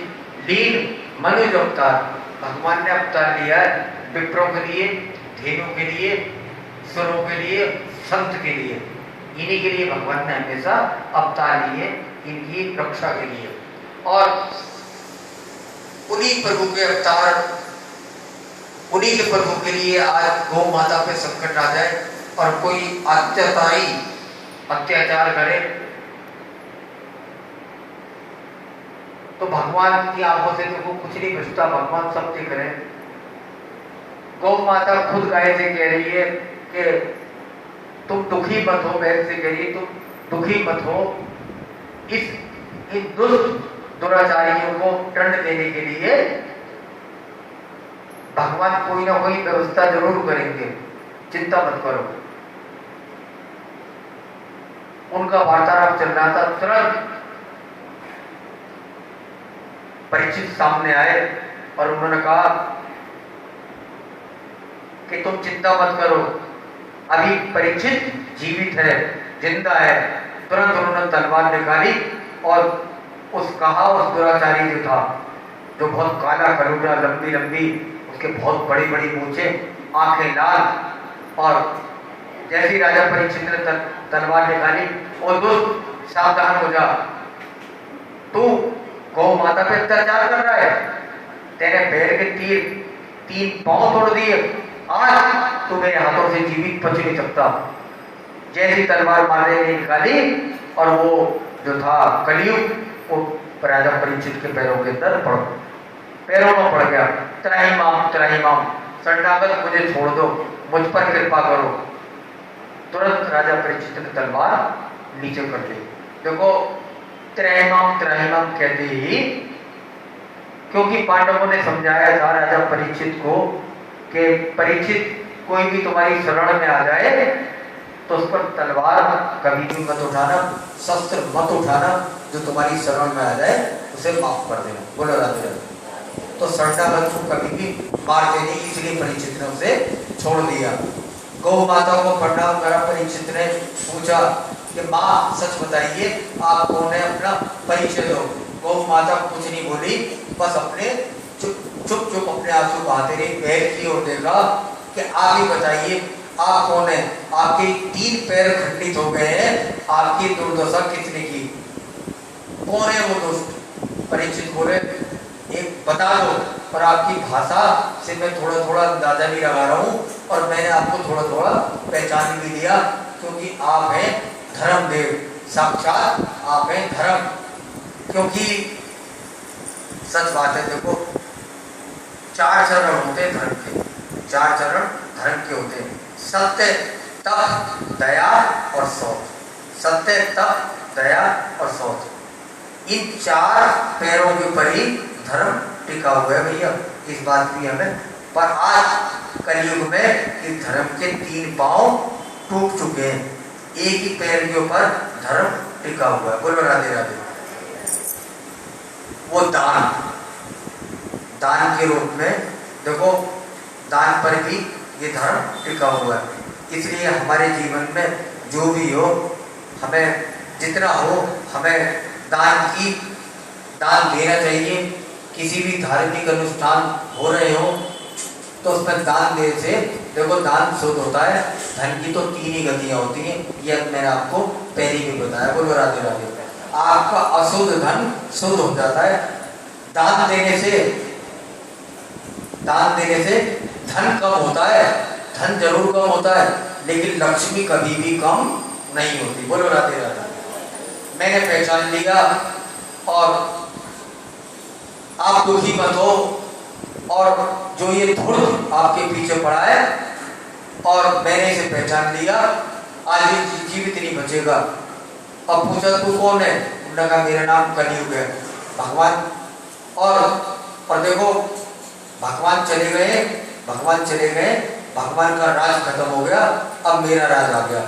लीन मनुज अवतार। भगवान ने अवतार लिया है विप्रों के लिए, धेनु के लिए, सुरों के लिए, संत के लिए। इन्हीं के लिए भगवान ने हमेशा अवतार लिए, इनकी रक्षा के लिए। और उन्हीं प्रभु के अवतार, उन्हीं के प्रभु के लिए आज गौ माता पे संकट आ जाए और कोई अत्याचार करे तो भगवान की आंखों से देखो कुछ नहीं बचता, भगवान सब देख रहे हैं। गौ माता खुद गाय से कह रही है कि तुम दुखी मत हो, बैल से कह रही है तुम दुखी मत हो। इन दुष्ट दुराचारियों को दंड देने के लिए भगवान कोई ना कोई व्यवस्था जरूर करेंगे, चिंता मत करो। उनका वार्तालाप चल रहा था, तुरंत परीक्षित सामने आए और उन्होंने कहा कि तुम चिंता मत करो, अभी परीक्षित जीवित है, जिंदा है। तुरंत उन्होंने तलवार निकाली और उस दुराचारी जो था, जो बहुत काला कलूटा, लंबी लंबी, उसके बहुत बड़ी बड़ी मूछे, आंखें लाल, और जैसे ही राजा परीक्षित ने तलवार निकाली, और दुष्ट सावधान हो जा, तू गौ माता पे अत्याचार कर रहा है, तेरे पैर के तीन पांव तोड़ दिए, आज तू मेरे हाथों से जीवित बच नहीं सकता। जैसी तलवार मारने ने निकाली और वो जो था कलयुग, वो राजा परीक्षित के पैरों के अंदर पैरों में पड़ गया। त्राहिमाम, शरणागत मुझे छोड़ दो, मुझ पर कृपा करो। तुरंत राजा परीक्षित ने तलवार नीचे कर ली। देखो त्राहिमाम कहते ही, क्योंकि पांडवों ने समझाया था राजा परीक्षित को कि परीक्षित कोई भी तुम्हारी शरण में आ जाए तो उस पर तलवार कभी भी मत उठाना, शस्त्र मत उठाना, जो तुम्हारी शरण में आ जाए उसे माफ कर देना। बोलो राधे राधे। तो शरणागत को कभी भी मारते नहीं, इसलिए परीक्षित ने उसे छोड़ दिया। गौ माता को प्रणाम करा। परीक्षित ने पूछा कि माँ सच बताइए, आप कौन है, अपना परिचय दो। गौ माता कुछ नहीं बोली, बस अपने चुप अपने आंसू बहाते रही, पैर की ओर देखा कि आप ही बताइए आप कौन है, आपके 3 पैर खंडित हो गए हैं, आपकी दुर्दशा किसने की, कौन है वो दुष्ट? परीक्षित बोले एक बता दो, पर आपकी भाषा से मैं थोड़ा थोड़ा अंदाजा भी लगा रहा हूँ और मैंने आपको थोड़ा थोड़ा पहचान भी लिया, क्योंकि आप हैं धर्मदेव, साक्षात आप हैं धर्म। क्योंकि सच बात है, देखो 4 चरण होते हैं धर्म के, 4 चरण धर्म के होते हैं, सत्य, तप, दया और शौच। सत्य, तप, दया और शौच, इन 4 पैरों के ऊपर ही धर्म टिका हुआ है भैया, इस बात की हमें। पर आज कलयुग में इस धर्म के 3 पांव टूट चुके हैं, एक ही पैर के ऊपर धर्म टिका हुआ है। बोलो राधे राधे। वो दान के रूप में, देखो दान पर भी ये धर्म टिका हुआ है। इसलिए हमारे जीवन में जो भी हो, हमें जितना हो, हमें दान देना चाहिए। किसी भी धार्मिक अनुष्ठान हो रहे हो तो उसमें दान देने से, देखो दान शुद्ध होता है, धन की तो 3 ही गतियां होती हैं, यह मैंने आपको पहले भी बताया। बोलो राधे राधे। आपका अशुद्ध धन शुद्ध हो जाता है। दान देने से धन कम होता है, धन जरूर कम होता है, लेकिन लक्ष्मी कभी भी कम नहीं होती। बोलो राधे राधे। मैंने पहचान लिया और आप दुखी मत हो, और जो ये धूर्त आपके पीछे पड़ा है और मैंने इसे पहचान लिया, आज ये जीवित नहीं बचेगा। अब पूछा तू कौन है, उन्होंने कहा मेरा नाम कलयुग है। भगवान और देखो भगवान चले गए, भगवान का राज खत्म हो गया, अब मेरा राज आ गया।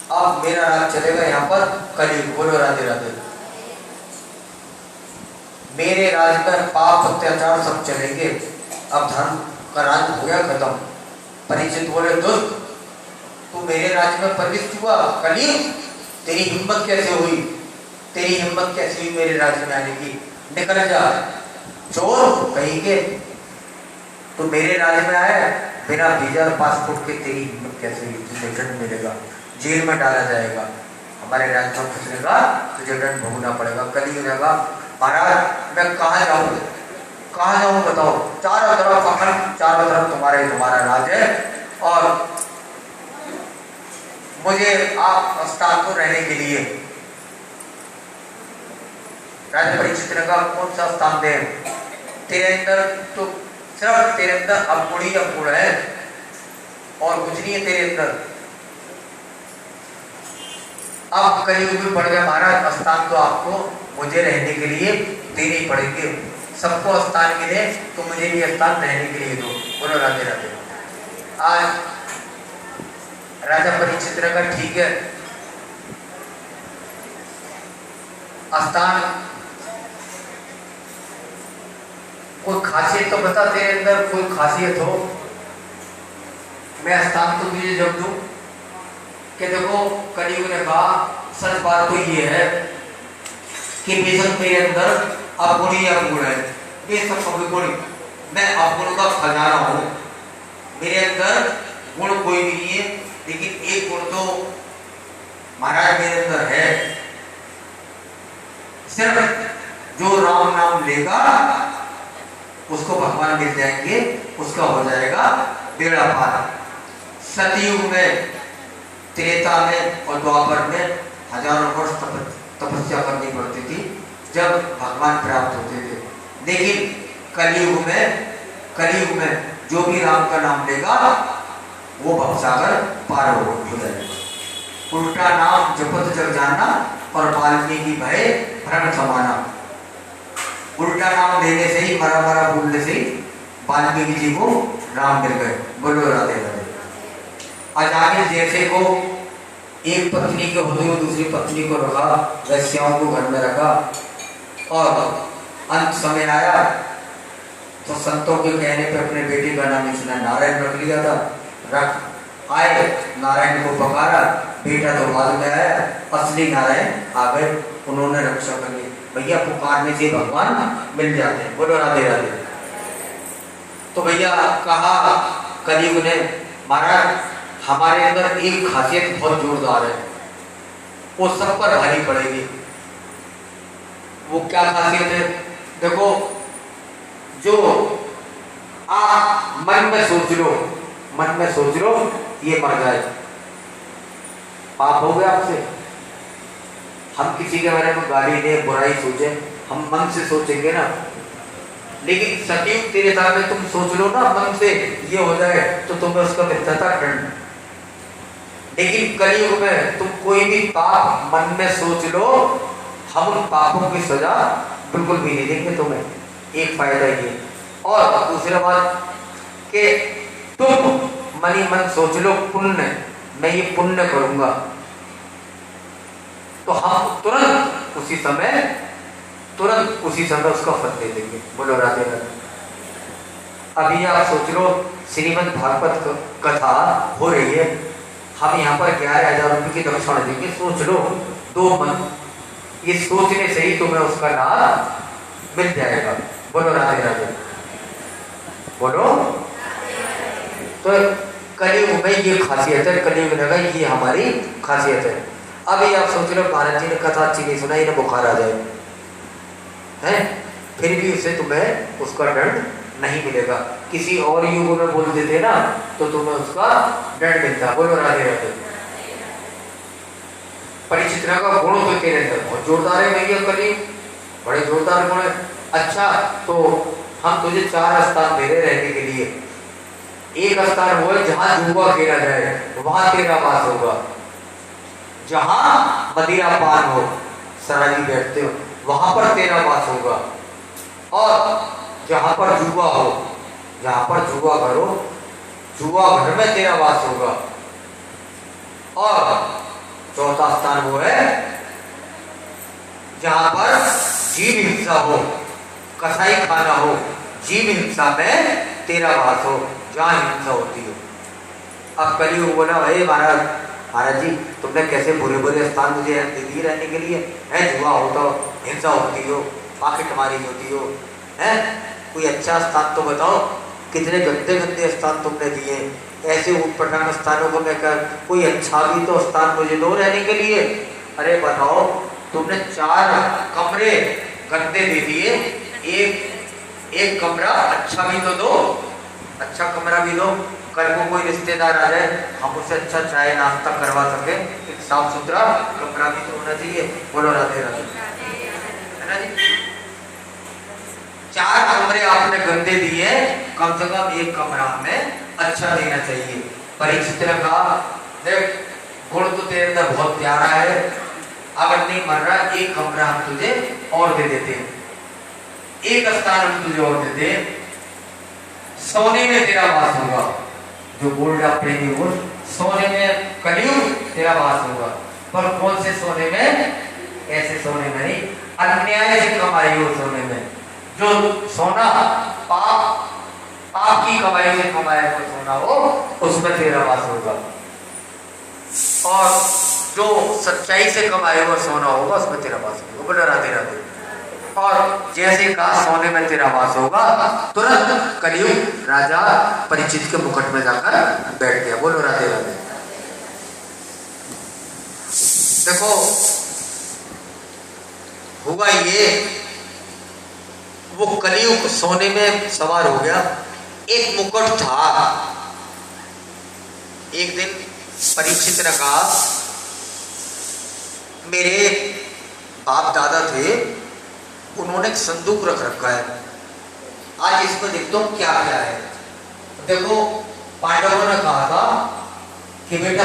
अब मेरा राज चलेगा यहाँ पर कलयुग। बोलो राधे राधे। मेरे राज पर पाप अत्याचार सब चलेंगे। अब धर्म का राज हो गया खत्म। परीक्षित बोले दुष्ट, तू मेरे राज्य में प्रविष्ट हुआ कलयुग, तेरी हिम्मत कैसे हुई? तेरी हिम्मत कैसे हुई मेरे राज्य में आने की? निकल जा चोर कहीं के। तू मेरे राज्य में आया बिना वीजा और पासपोर्ट के, तेरी हिम्मत कैसे हुई? तुझे दंड मिलेगा, जेल में डाला जाएगा। हमारे राज्य में घुसने का तुझे दंड भोगना पड़ेगा। कलयुग रहेगा। महाराज मैं कहाँ जाऊँ, कहाँ जाऊँ बताओ? चारों तरफ अखंड, चारों तरफ तुम्हारा राज है और मुझे आप स्थान को रहने के लिए। राजा परीक्षित ने कहा कौन सा स्थान दे? तेरे अंदर तो सिर्फ तेरे अंदर अवगुण ही अवगुण है और कुछ नहीं है तेरे अंदर। अब कलयुग में पड़ गया महाराज, स्थान तो आपको मुझे रहने के लिए देने ही पड़ेंगे। सबको स्थान मिले तो मुझे भी स्थान रहने के लिए दो। बोलो राधे राधे। आज राजा परीक्षित ने कहा ठीक है, स्थान कोई खासियत तो बता, तेरे अंदर कोई खासियत हो, मैं स्थान तो तुझे जब दूं। कि देखो कलयुग ने कहा सच बात तो ये है कि बेशक मेरे अंदर अवगुण ही अवगुण है, बेशक अवगुण, मैं अवगुण का खजाना हूं। मेरे अंदर गुण कोई भी नहीं है, लेकिन एक गुण तो महाराज मेरे अंदर है, सिर्फ जो राम नाम लेगा उसको भगवान मिल जाएंगे, उसका हो जाएगा बेड़ा पार। सतयुग में, त्रेता में और द्वापर में हजारों वर्ष तपस्या करनी पड़ती थी जब भगवान प्राप्त होते थे। लेकिन कलयुग में जो भी राम का नाम लेगा वो भवसागर पार हो जाएगा। उल्टा नाम जपत जग जाना और वाल्मीकि भय भ्रम समाना। उल्टा नाम लेने से ही, मरा मरा बोलने से ही वाल्मीकि जी को राम मिल गए। बोलो राधे राधे। अजामिल जैसे को एक पत्नी के होते हुए दूसरी पत्नी को रखा, वैश्याओं को घर में रखा और अंत समय आया तो संतों के कहने पर अपने बेटे का नाम इसने नारायण रख लिया था। रख आए, नारायण को पकारा, बेटा तो बाद में आया, असली नारायण आ गए, उन्होंने रक्षा कर ली। भैया पुकारने से भगवान मिल जाते हैं। बोलो राधे राधे। तो भैया कहा कलयुग ने, महाराज हमारे अंदर एक खासियत बहुत जोरदार है, वो सब पर भारी पड़ेगी। वो क्या खासियत है? देखो, जो आप मन में सोच लो ये मर जाए, पाप हो गया आपसे। हम किसी के बारे में गाली दे, बुराई सोचे, हम मन से सोचेंगे ना। लेकिन सतयुग त्रेता में तुम सोच लो ना मन से, ये हो जाए तो तुम्हें उसका मिलता था दंड। लेकिन कलयुग में तुम कोई भी पाप मन में सोच लो, हम उन पापों की सजा बिल्कुल भी नहीं देंगे तुम्हें। एक फायदा ये। और दूसरा बात कि तुम मन ही मन सोच लो पुण्य, मैं ये पुण्य करूंगा, तो हम तुरंत उसी समय उसका फल दे देंगे। बोलो राधे राधे। अभी आप सोच लो श्रीमद् भागवत कथा हो रही है, हम यहाँ पर 11,000 रुपये की दक्षिणा देंगे। सोच लो 2 मन, ये सोचने से ही तुम्हें उसका लाभ मिल जाएगा। बोलो राधे राधे। बोलो। तो कलयुग में ये खासियत है, कलयुग में ये हमारी खासियत है। अभी आप सोच लो महाराज जी ने कथा अच्छी नहीं सुनाई, इन्हें बुखार आ जाए है, फिर भी उसे तुम्हें उसका दंड नहीं मिलेगा। किसी और युग में बोल देते ना तो तुम्हें उसका दंड मिलता। बोलो राधे राधे। परीक्षित का गुण तो तेरे अंदर बहुत जोरदार है भैया, कलयुग बड़े जोरदार गुण है। अच्छा तो हम तुझे 4 स्थान दे रहे रहने के लिए। एक स्थान वो है जहां जुआ खेला जाए, वहां तेरा वास होगा। जहां मदिरा पान हो, सराजी बैठते हो, वहां पर तेरा वास होगा। और जहां पर जुआ हो, जहां पर जुआ करो, जुआ घर में तेरा वास होगा। और चौथा स्थान वो है जहां पर जीव हिंसा हो, कसाई खाना हो, जीव हिंसा में तेरा वास हो, जहां हिंसा होती हो। अब कलयुग बोला, भाई महाराज, महाराज जी तुमने कैसे बुरे बुरे स्थान मुझे दे दिए रहने के लिए, है जुआ हो तो हिंसा होती हो, पॉकेटमारी होती हो, है कोई अच्छा स्थान तो बताओ। कितने गंदे गंदे स्थान तुमने दिए, ऐसे ऊटपटांग स्थानों को मैं कर, कोई अच्छा भी तो स्थान मुझे दो रहने के लिए। अरे बताओ, तुमने 4 कमरे गंदे दे दिए, एक कमरा अच्छा भी तो दो, अच्छा कमरा भी दो। कल को कोई रिश्तेदार आ जाए, हम उससे अच्छा चाय नाश्ता करवा सके, एक साफ सुथरा कमरा भी तो होना चाहिए। बोलो राधे राधे, है ना जी। 4 कमरे आपने गंदे दिए, कम से कम एक कमरा हमें अच्छा देना चाहिए। परीक्षित ने कहा, देख गुण तो तेरे अंदर बहुत प्यारा है, अगर नहीं मर रहा एक कमरा हम तुझे और दे देते हैं, एक स्थान हम तुझे और देते हैं, सोने में तेरा वास होगा। जो गोल्ड आप प्रेमी हो, सोने में कलयुग तेरा वास होगा। पर कौन से सोने में? ऐसे सोने में नहीं, अन्याय से कमाई हो सोने में। जो सोना पाप की कमाई से कमाया हुआ सोना हो, उसमें तेरा वास होगा। और जो सच्चाई से कमाया हुआ सोना होगा, उसमें तेरा वास होगा। बोलो राधे राधे। और जैसे कहा सोने में तेरा वास होगा, तुरंत कलयुग राजा परीक्षित के मुकुट में जाकर बैठ गया। बोलो राधे राधे। देखो हुआ ये, वो कलयुग सोने में सवार हो गया। एक मुकुट था। एक दिन परीक्षित ने कहा, मेरे बाप दादा थे, उन्होंने एक संदूक रख रखा है, आज इसको देखता हूं क्या क्या है। देखो पांडवों ने कहा था कि बेटा